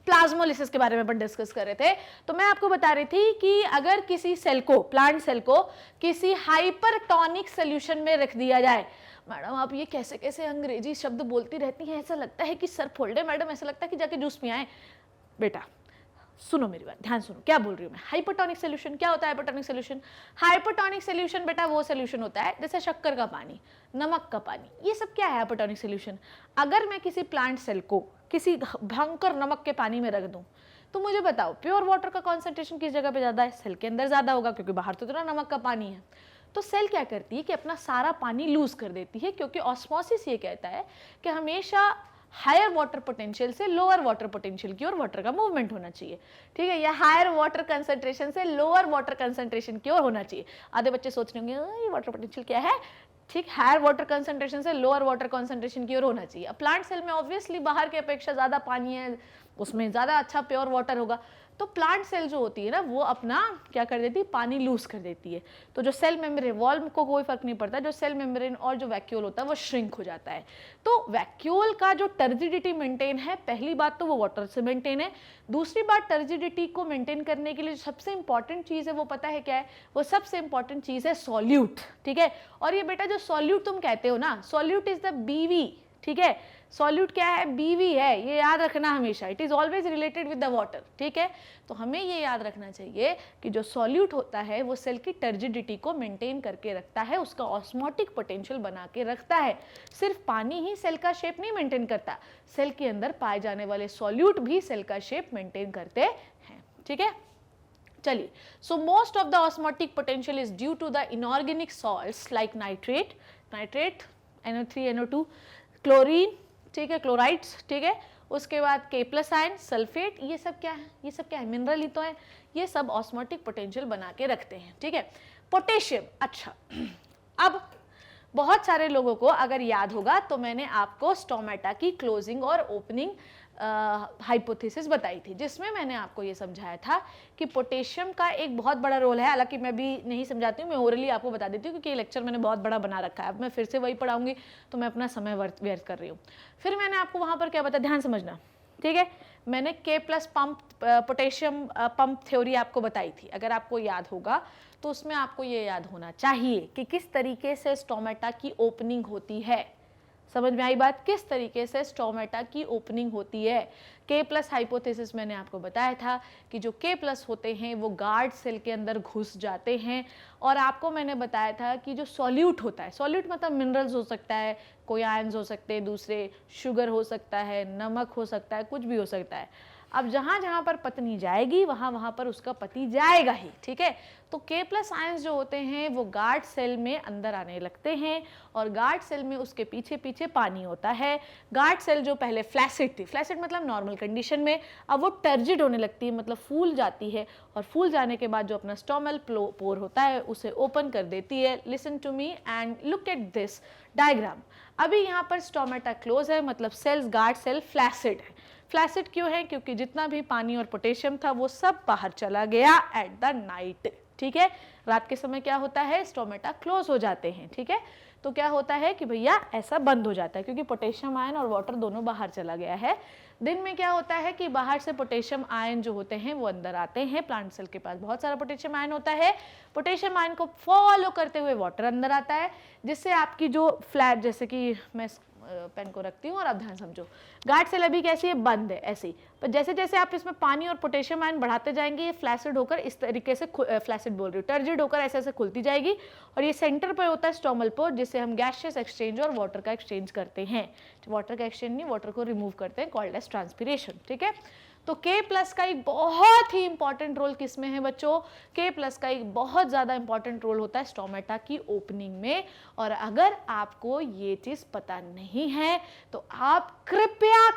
प्लाज्मोलिसिस के बारे में अपन डिस्कस कर रहे थे। तो मैं आपको बता रही थी कि अगर किसी सेल को, प्लांट सेल को, किसी हाइपरटोनिक सॉल्यूशन में रख दिया जाए। मैडम आप ये कैसे कैसे अंग्रेजी शब्द बोलती रहती हैं, ऐसा लगता है कि सर फोल्ड है मैडम, ऐसा लगता है कि जाके जूस पियाएं। बेटा सुनो मेरी बात, ध्यान सुनो, क्या बोल रही हूँ मैं। हाइपरटोनिक सॉल्यूशन क्या होता है? हाइपरटोनिक सॉल्यूशन, हाइपरटोनिक सॉल्यूशन बेटा वो सॉल्यूशन होता है जैसे शक्कर का पानी, नमक का पानी, ये सब क्या है हाइपरटोनिक सॉल्यूशन। अगर मैं किसी प्लांट सेल को किसी भयंकर नमक के पानी में रख दूं तो मुझे बताओ प्योर वाटर का कॉन्सेंट्रेशन किस जगह पे ज्यादा है? सेल के अंदर ज्यादा होगा, क्योंकि बाहर तो इतना नमक का पानी है। तो सेल क्या करती है कि अपना सारा पानी लूज कर देती है, क्योंकि ऑस्मोसिस ये कहता है कि हमेशा हायर वाटर पोटेंशियल से लोअर वाटर पोटेंशियल की ओर वाटर का मूवमेंट होना चाहिए, ठीक है? या हायर वाटर कंसंट्रेशन से लोअर वाटर कंसंट्रेशन की ओर होना चाहिए। आधे बच्चे सोच रहे होंगे ये वाटर पोटेंशियल क्या है? ठीक, हायर वाटर कंसंट्रेशन से लोअर वाटर कंसंट्रेशन की ओर होना चाहिए। अब प्लांट सेल में ऑब्वियसली बाहर की अपेक्षा ज्यादा पानी है, उसमें ज्यादा अच्छा प्योर वाटर होगा, तो प्लांट सेल जो होती है ना वो अपना क्या कर देती है? पानी लूज कर देती है। तो जो सेल मेम्ब्रेन, वॉल को कोई फर्क नहीं पड़ता, जो सेल मेम्ब्रेन और जो वैक्यूल होता है वो श्रिंक हो जाता है। तो वैक्यूल का जो टर्जिडिटी मेंटेन है, पहली बात तो वो वाटर से मेंटेन है। दूसरी बात, टर्जिडिटी को मेंटेन करने के लिए जो सबसे इंपॉर्टेंट चीज है वो पता है क्या है? वो सबसे इंपॉर्टेंट चीज है सॉल्यूट, ठीक है? और ये बेटा जो सॉल्यूट तुम कहते हो ना, सॉल्यूट इज द बीवी, ठीक है? सॉल्यूट क्या है? बीवी है, ये याद रखना हमेशा। It is always related with the water, ठीक है? तो हमें ये याद रखना चाहिए कि जो सॉल्यूट होता है वो सेल की टर्जिडिटी को मेंटेन करके रखता है, उसका ऑस्मोटिक पोटेंशियल बना के रखता है। सिर्फ पानी ही सेल का शेप नहीं मेंटेन करता, सेल के अंदर पाए जाने वाले सॉल्यूट भी सेल का शेप मेंटेन करते हैं, ठीक है? चलिए, so most of the osmotic potential is due to the inorganic salts like nitrate, NO3 NO2, chlorine, ठीक है, क्लोराइड्स, ठीक है, उसके बाद K+ आयन, सल्फेट, ये सब क्या है? ये सब क्या है? मिनरल ही तो है। ये सब ऑस्मोटिक पोटेंशियल बना के रखते हैं, ठीक है? पोटेशियम, अच्छा अब बहुत सारे लोगों को अगर याद होगा तो मैंने आपको स्टोमेटा की क्लोजिंग और ओपनिंग हाइपोथेसिस बताई थी, जिसमें मैंने आपको ये समझाया था कि पोटेशियम का एक बहुत बड़ा रोल है। हालांकि मैं भी नहीं समझाती हूँ, मैं ओरली आपको बता देती हूँ, क्योंकि ये लेक्चर मैंने बहुत बड़ा बना रखा है। अब मैं फिर से वही पढ़ाऊंगी तो मैं अपना समय व्यर्थ कर रही हूँ। फिर मैंने आपको वहाँ पर क्या बताया, ध्यान समझना, ठीक है? मैंने K+ pump, potassium pump theory आपको बताई थी। अगर आपको याद होगा तो उसमें आपको ये याद होना चाहिए कि किस तरीके से स्टोमेटा की ओपनिंग होती है। समझ में आई बात? किस तरीके से स्टोमेटा की ओपनिंग होती है। K+ हाइपोथेसिस मैंने आपको बताया था कि जो K+ होते हैं वो गार्ड सेल के अंदर घुस जाते हैं, और आपको मैंने बताया था कि जो सॉल्यूट होता है, सॉल्यूट मतलब मिनरल्स हो सकता है, कोई आयंस हो सकते हैं, दूसरे शुगर हो सकता है, नमक हो सकता है, कुछ भी हो सकता है। अब जहाँ जहाँ पर पत्नी जाएगी वहाँ वहाँ पर उसका पति जाएगा ही, ठीक है। तो K+ आयंस जो होते हैं वो गार्ड सेल में अंदर आने लगते हैं और गार्ड सेल में उसके पीछे पीछे पानी होता है। गार्ड सेल जो पहले फ्लैसिड थी, फ्लैसिड मतलब नॉर्मल कंडीशन में, अब वो टर्जिड होने लगती है, मतलब फूल जाती है और फूल जाने के बाद जो अपना स्टोमल पोर होता है उसे ओपन कर देती है। Listen to me and look at this diagram. अभी यहाँ पर स्टोमेटा क्लोज है, मतलब सेल्स गार्ड सेल फ्लैसिड है। फ्लैसिड क्यों है? क्योंकि जितना भी पानी और पोटेशियम था वो सब बाहर चला गया एट द नाइट, ठीक है। रात के समय क्या होता है, स्टोमेटा क्लोज हो जाते हैं, ठीक है। तो क्या होता है कि भैया ऐसा बंद हो जाता है क्योंकि पोटेशियम आयन और वाटर दोनों बाहर चला गया है। दिन में क्या होता है कि बाहर से पोटेशियम आयन जो होते हैं वो अंदर आते हैं। प्लांट सेल के पास बहुत सारा पोटेशियम आयन होता है। पोटेशियम आयन को फॉलो करते हुए वाटर अंदर आता है, जिससे आपकी जो फ्लैट, जैसे कि मैं पेन को रखती हूँ और आप ध्यान समझो, गार्ड सेल अभी कैसी है, बंद है ऐसी, पर जैसे जैसे आप इसमें पानी और पोटेशियम आयन बढ़ाते जाएंगे ये फ्लैसिड होकर इस तरीके से, फ्लैसिड बोल रही हूँ, टर्जिड होकर ऐसे ऐसे खुलती जाएगी और ये सेंटर पर होता है स्टोमल पोर, जिससे हम गैसियस एक्सचेंज और वाटर का एक्सचेंज करते हैं। वाटर का एक्सचेंज नहीं, वाटर को रिमूव करते हैं, कॉल्ड एज ट्रांसपीरेशन, ठीक है। तो K+ का एक बहुत ही इंपॉर्टेंट रोल किस में है बच्चों, K+ का एक बहुत ज्यादा इंपॉर्टेंट रोल होता है स्टोमेटा की ओपनिंग में। और अगर आपको ये चीज पता नहीं है तो आप कृपया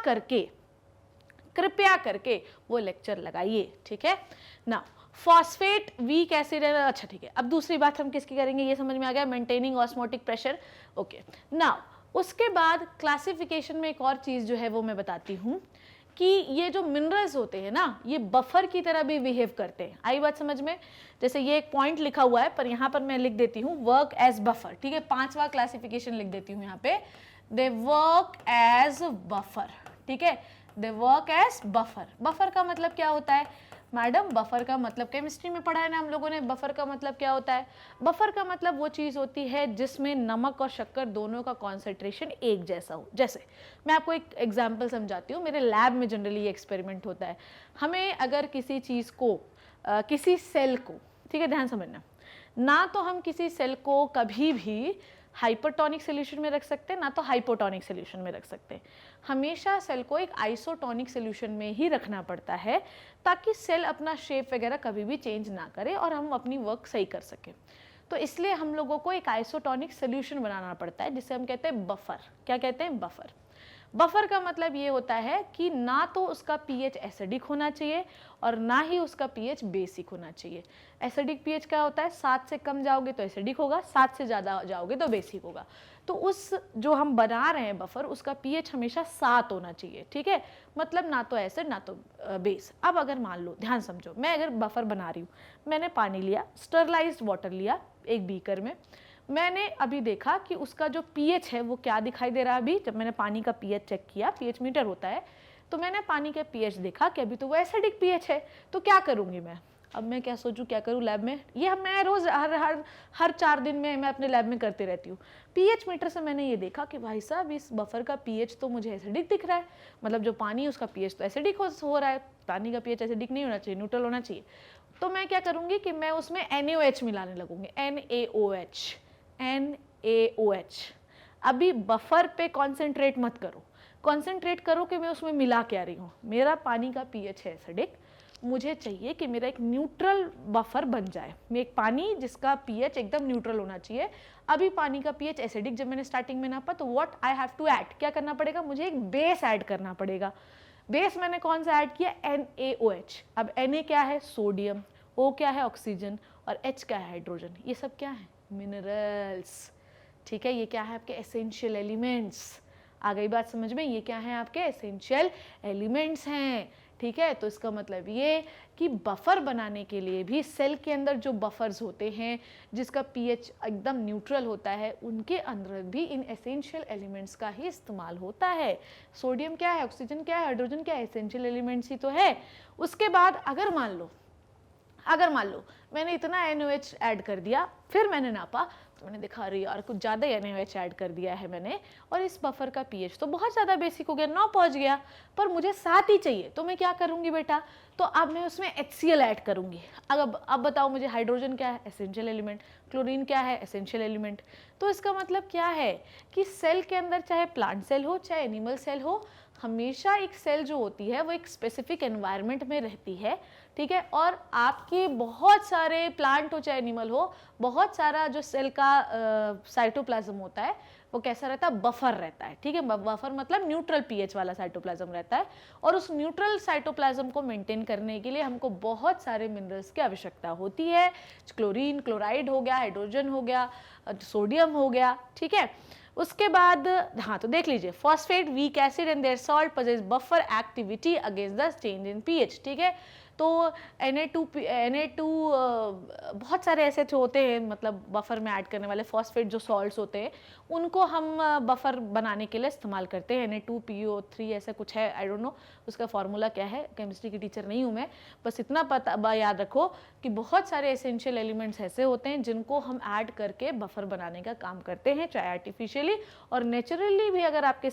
करके वो लेक्चर लगाइए, ठीक है ना। फॉस्फेट वीक एसिड, अच्छा ठीक है। अब दूसरी बात हम किसकी करेंगे, ये समझ में आ गया, maintaining osmotic pressure, okay. Now उसके बाद क्लासिफिकेशन में एक और चीज जो है वो मैं बताती हूँ कि ये जो मिनरल्स होते हैं ना, ये बफर की तरह भी बिहेव करते हैं। आई बात समझ में? जैसे ये एक पॉइंट लिखा हुआ है पर यहाँ पर मैं लिख देती हूँ वर्क एज बफर, ठीक है। 5वां क्लासिफिकेशन लिख देती हूँ यहाँ पे, दे वर्क एज बफर, ठीक है। They work as buffer. Buffer का मतलब क्या होता है मैडम? बफर का मतलब केमिस्ट्री में पढ़ा है ना हम लोगों ने। बफर का मतलब क्या होता है? बफर का मतलब वो चीज़ होती है जिसमें नमक और शक्कर दोनों का कॉन्सेंट्रेशन एक जैसा हो। जैसे मैं आपको एक एग्जांपल समझाती हूँ, मेरे लैब में जनरली ये एक्सपेरिमेंट होता है। हमें अगर किसी चीज़ को किसी सेल को, ठीक है ध्यान समझना, ना तो हम किसी सेल को कभी भी हाइपरटोनिक सोल्यूशन में रख सकते हैं ना तो हाइपोटोनिक सोल्यूशन में रख सकते हैं। हमेशा सेल को एक आइसोटोनिक सोल्यूशन में ही रखना पड़ता है ताकि सेल अपना शेप वगैरह कभी भी चेंज ना करे और हम अपनी वर्क सही कर सकें। तो इसलिए हम लोगों को एक आइसोटोनिक सोल्यूशन बनाना पड़ता है जिसे हम कहते हैं बफर। क्या कहते हैं? बफर। बफर का मतलब ये होता है कि ना तो उसका पीएच एसिडिक होना चाहिए और ना ही उसका पीएच बेसिक होना चाहिए। एसिडिक पीएच क्या होता है? 7 से कम जाओगे तो एसिडिक होगा, 7 से ज़्यादा जाओगे तो बेसिक होगा। तो उस जो हम बना रहे हैं बफर, उसका पीएच हमेशा 7 होना चाहिए, ठीक है। मतलब ना तो एसिड ना तो बेस। अब अगर मान लो, ध्यान समझो, मैं अगर बफर बना रही हूँ, मैंने पानी लिया, स्टरलाइज्ड वाटर लिया एक बीकर में, मैंने अभी देखा कि उसका जो पीएच है वो क्या दिखाई दे रहा है। अभी जब मैंने पानी का पीएच चेक किया, पीएच मीटर होता है, तो मैंने पानी का पीएच देखा कि अभी तो वो एसिडिक पीएच है। तो क्या करूँगी मैं? अब मैं क्या सोचूं, क्या करूं लैब में? ये मैं रोज हर 4 दिन में मैं अपने लैब में करती रहती हूँ। पीएच मीटर से मैंने ये देखा कि भाई साहब इस बफर का पीएच तो मुझे एसिडिक दिख रहा है, मतलब जो पानी है उसका पीएच तो एसिडिक हो रहा है। पानी का पीएच एसिडिक नहीं होना चाहिए, न्यूट्रल होना चाहिए। तो मैं क्या करूँगी कि मैं उसमें NaOH मिलाने लगूंगी, NaOH। अभी बफर पे कॉन्सेंट्रेट मत करो, कॉन्सेंट्रेट करो कि मैं उसमें मिला क्या रही हूँ। मेरा पानी का पीएच है एसिडिक, मुझे चाहिए कि मेरा एक न्यूट्रल बफर बन जाए। मैं एक पानी जिसका पीएच एकदम न्यूट्रल होना चाहिए। अभी पानी का पीएच एसिडिक जब मैंने स्टार्टिंग में नापा, तो what I have to add, क्या करना पड़ेगा? मुझे एक बेस ऐड करना पड़ेगा। बेस मैंने कौन सा ऐड किया? NaOH। अब Na क्या है? सोडियम। O क्या है? ऑक्सीजन। और H क्या है? हाइड्रोजन। ये सब क्या है? मिनरल्स, ठीक है। ये क्या है? आपके एसेंशियल एलिमेंट्स। आ गई बात समझ में? ये क्या है? आपके एसेंशियल एलिमेंट्स हैं, ठीक है। तो इसका मतलब ये कि बफर बनाने के लिए भी सेल के अंदर जो बफर्स होते हैं जिसका पीएच एकदम न्यूट्रल होता है, उनके अंदर भी इन एसेंशियल एलिमेंट्स का ही इस्तेमाल होता है। सोडियम क्या है? ऑक्सीजन क्या है? हाइड्रोजन क्या है? एसेंशियल एलिमेंट्स ही तो है। उसके बाद अगर मान लो मैंने इतना NaOH ऐड कर दिया, फिर मैंने नापा तो मैंने देखा अरे यार कुछ ज़्यादा NaOH ऐड कर दिया है मैंने, और इस बफर का pH तो बहुत ज़्यादा बेसिक हो गया, 9 पहुँच गया, पर मुझे 7 ही चाहिए। तो मैं क्या करूँगी बेटा, तो अब मैं उसमें HCl ऐड करूँगी। अब बताओ मुझे, हाइड्रोजन क्या है, एसेंशियल एलिमेंट, क्लोरीन क्या है, एसेंशियल एलिमेंट। तो इसका मतलब क्या है कि सेल के अंदर, चाहे प्लांट सेल हो चाहे एनिमल सेल हो, हमेशा एक सेल जो होती है वो एक स्पेसिफिक एनवायरनमेंट में रहती है, ठीक है। और आपकी बहुत सारे प्लांट हो चाहे एनिमल हो, बहुत सारा जो सेल का साइटोप्लाज्म होता है वो कैसा रहता है, बफर रहता है, ठीक है। बफर मतलब न्यूट्रल pH वाला साइटोप्लाज्म रहता है, और उस न्यूट्रल साइटोप्लाज्म को मेंटेन करने के लिए हमको बहुत सारे मिनरल्स की आवश्यकता होती है। क्लोरीन, क्लोराइड हो गया, हाइड्रोजन हो गया, सोडियम हो गया, ठीक है। उसके बाद हाँ, तो देख लीजिए, phosphate, weak acid and their salt possess buffer activity against the change in pH, ठीक है। तो Na2 बहुत सारे ऐसे जो होते हैं, मतलब बफर में ऐड करने वाले फॉस्फेट जो सॉल्ट्स होते हैं, उनको हम बफर बनाने के लिए इस्तेमाल करते हैं। Na2PO3 ऐसा कुछ है, आई डोंट नो उसका फॉर्मूला क्या है, केमिस्ट्री की टीचर नहीं हूँ मैं, बस इतना पता याद रखो कि बहुत सारे एसेंशियल एलिमेंट्स ऐसे होते हैं जिनको हम ऐड करके बफर बनाने का काम करते हैं, चाहे आर्टिफिशियली और नेचुरली भी। अगर आपके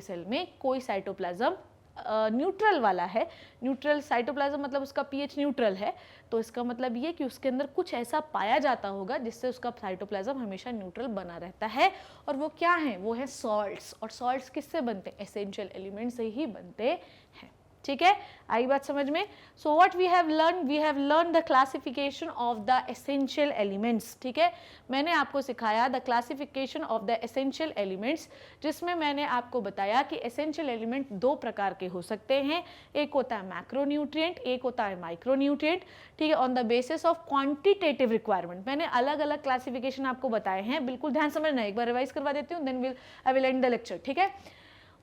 सेल में कोई साइटोप्लाज्म न्यूट्रल वाला है, न्यूट्रल साइटोप्लाज्म मतलब उसका pH न्यूट्रल है, तो इसका मतलब ये कि उसके अंदर कुछ ऐसा पाया जाता होगा जिससे उसका साइटोप्लाज्म हमेशा न्यूट्रल बना रहता है। और वो क्या है, वो है सॉल्ट्स। और सॉल्ट्स किससे बनते हैं, एसेंशियल एलिमेंट से ही बनते हैं, ठीक है। आई बात समझ में। So what we have learn the classification of the essential elements, ठीक है। मैंने आपको सिखाया the classification of the essential elements, जिसमें मैंने आपको बताया कि एसेंशियल एलिमेंट 2 प्रकार के हो सकते हैं। एक होता है मैक्रोन्यूट्रिएंट, एक होता है माइक्रोन्यूट्रिएंट, ठीक है, on the basis of quantitative requirement. मैंने अलग अलग क्लासिफिकेशन आपको बताए हैं, बिल्कुल ध्यान समझना, एक बार रिवाइज करवा देती हूँ, then I will end the lecture, ठीक है।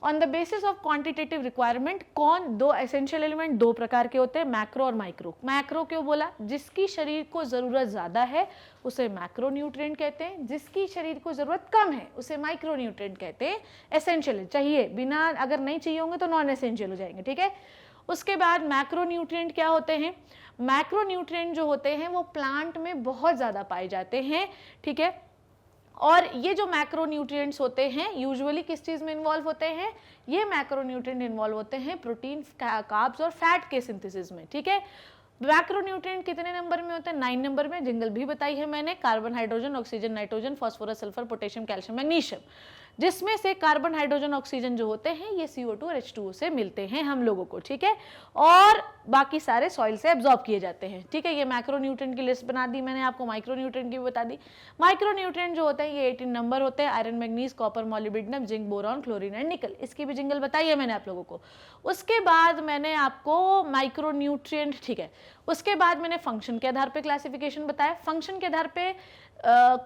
On the basis of quantitative requirement, कौन, 2 एसेंशियल एलिमेंट 2 प्रकार के होते हैं, मैक्रो और माइक्रो। मैक्रो क्यों बोला, जिसकी शरीर को जरूरत ज्यादा है उसे मैक्रोन्यूट्रिएंट कहते हैं, जिसकी शरीर को जरूरत कम है उसे माइक्रोन्यूट्रिएंट कहते हैं। एसेंशियल चाहिए, बिना अगर नहीं चाहिए होंगे तो नॉन एसेंशियल हो जाएंगे, ठीक है। उसके बाद मैक्रोन्यूट्रिएंट क्या होते हैं, मैक्रोन्यूट्रिएंट जो होते हैं वो प्लांट में बहुत ज्यादा पाए जाते हैं, ठीक है। और ये जो मैक्रोन्यूट्रिएंट्स होते हैं यूजुअली किस चीज में इन्वॉल्व होते हैं, ये मैक्रोन्यूट्रिएंट इन्वॉल्व होते हैं प्रोटीन, कार्ब्स और फैट के सिंथेसिस में, ठीक है। मैक्रोन्यूट्रिएंट कितने नंबर में होते हैं, 9 नंबर में, जिंगल भी बताई है मैंने, carbon, hydrogen, oxygen, nitrogen, phosphorus, sulphur, potassium, calcium, magnesium, जिसमें से कार्बन, हाइड्रोजन, ऑक्सीजन जो होते हैं ये CO2 और H2O से मिलते हैं हम लोगों को, ठीक है। और बाकी सारे सॉइल से एब्जॉर्ब किए जाते हैं, ठीक है। ये मैक्रोन्यूट्रिएंट की लिस्ट बना दी मैंने आपको, माइक्रोन्यूट्रिएंट की भी बता दी। माइक्रोन्यूट्रिएंट जो होते हैं ये 18 नंबर होते हैं, iron, manganese, copper, molybdenum, zinc, boron, chlorine and निकल, इसकी भी जिंगल बताई है मैंने आप लोगों को। उसके बाद मैंने आपको माइक्रोन्यूट्रिएंट, ठीक है, उसके बाद मैंने फंक्शन के आधार पे क्लासिफिकेशन बताया। फंक्शन के आधार पे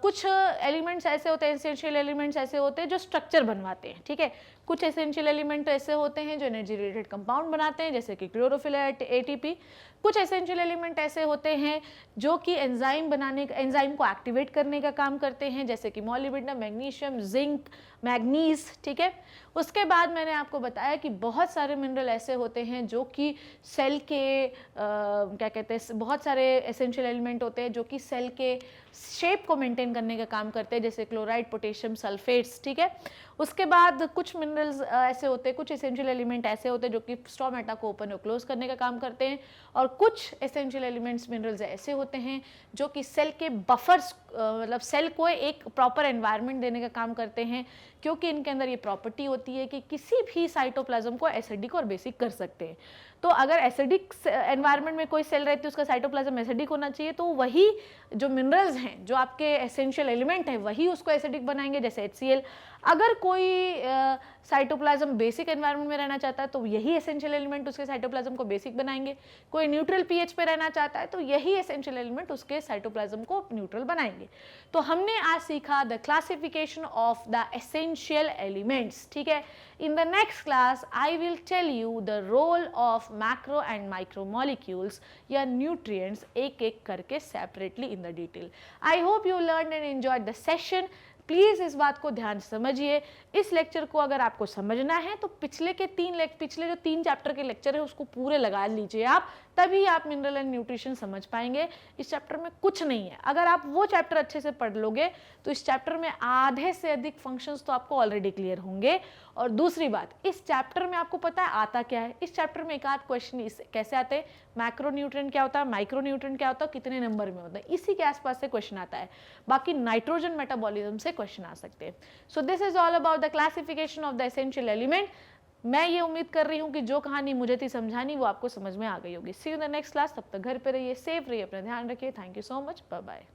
कुछ एलिमेंट्स ऐसे होते हैं, एसेंशियल एलिमेंट्स ऐसे होते हैं जो स्ट्रक्चर बनवाते हैं, ठीक है। कुछ एसेंशियल एलिमेंट ऐसे होते हैं जो एनर्जी रिलेटेड कंपाउंड बनाते हैं, जैसे कि क्लोरोफिल, ATP। कुछ एसेंशियल एलिमेंट ऐसे होते हैं जो कि एंजाइम को एक्टिवेट करने का काम करते हैं, जैसे कि मॉलिब्डेनम, मैग्नीशियम, जिंक, मैग्नीज, ठीक है। उसके बाद मैंने आपको बताया कि बहुत सारे मिनरल ऐसे होते हैं जो कि सेल के क्या कहते हैं, बहुत सारे एसेंशियल एलिमेंट होते हैं जो कि सेल के शेप को मेंटेन करने का काम करते हैं, जैसे क्लोराइड, पोटेशियम, सल्फेट्स, ठीक है। उसके बाद कुछ मिनरल्स ऐसे होते हैं, कुछ एसेंशियल एलिमेंट ऐसे होते हैं जो कि स्टोमेटा को ओपन और क्लोज करने का काम करते हैं, और कुछ एसेंशियल एलिमेंट्स मिनरल्स ऐसे होते हैं जो कि सेल के बफर्स, मतलब सेल को एक प्रॉपर एनवायरनमेंट देने का काम करते हैं, क्योंकि इनके अंदर ये प्रॉपर्टी होती है कि किसी भी साइटोप्लाज्म को एसिडिक और बेसिक कर सकते हैं। तो अगर एसिडिक एनवायरनमेंट में कोई सेल रहती है उसका साइटोप्लाज्म एसिडिक होना चाहिए, तो वही जो मिनरल्स हैं जो आपके एसेंशियल एलिमेंट हैं वही उसको एसिडिक बनाएंगे, जैसे HCl। अगर कोई साइटोप्लाज्म बेसिक एनवायरनमेंट में रहना चाहता है तो यही एसेंशियल एलिमेंट उसके साइटोप्लाज्म को बेसिक बनाएंगे। कोई न्यूट्रल pH पे रहना चाहता है तो यही एसेंशियल एलिमेंट उसके साइटोप्लाज्म को न्यूट्रल बनाएंगे। तो हमने आज सीखा the classification of the essential elements, ठीक है। In the next class I will tell you the role of macro and micro molecules या न्यूट्रिएंट्स एक एक करके separately in the detail. I hope you learned and enjoyed the session. Please इस बात को ध्यान से समझिए। इस लेक्चर को अगर आपको समझना है तो पिछले जो 3 चैप्टर के लेक्चर है उसको पूरे लगा लीजिए आप, तभी आप मिनरल एंड न्यूट्रिशन समझ पाएंगे। इस चैप्टर में कुछ नहीं है। अगर आप वो चैप्टर अच्छे से पढ़ लोगे तो इस चैप्टर में आधे से अधिक फंक्शंस तो आपको ऑलरेडी क्लियर होंगे। और दूसरी बात, इस चैप्टर में आपको पता है आता क्या है? इस चैप्टर में एक आध क्वेश्चन कैसे आते हैं, मैक्रो न्यूट्रिएंट क्या होता है, माइक्रो न्यूट्रिएंट क्या होता है, कितने नंबर में होता है, इसी के आसपास से क्वेश्चन आता है। बाकी नाइट्रोजन मेटाबॉलिज्म से क्वेश्चन आ सकते हैं। So this is all about the classification of the essential element. मैं ये उम्मीद कर रही हूँ कि जो कहानी मुझे थी समझानी वो आपको समझ में आ गई होगी। See you in the next class. तब तक घर पे रहिए, सेफ रहिए, अपना ध्यान रखिए। Thank you so much, bye bye.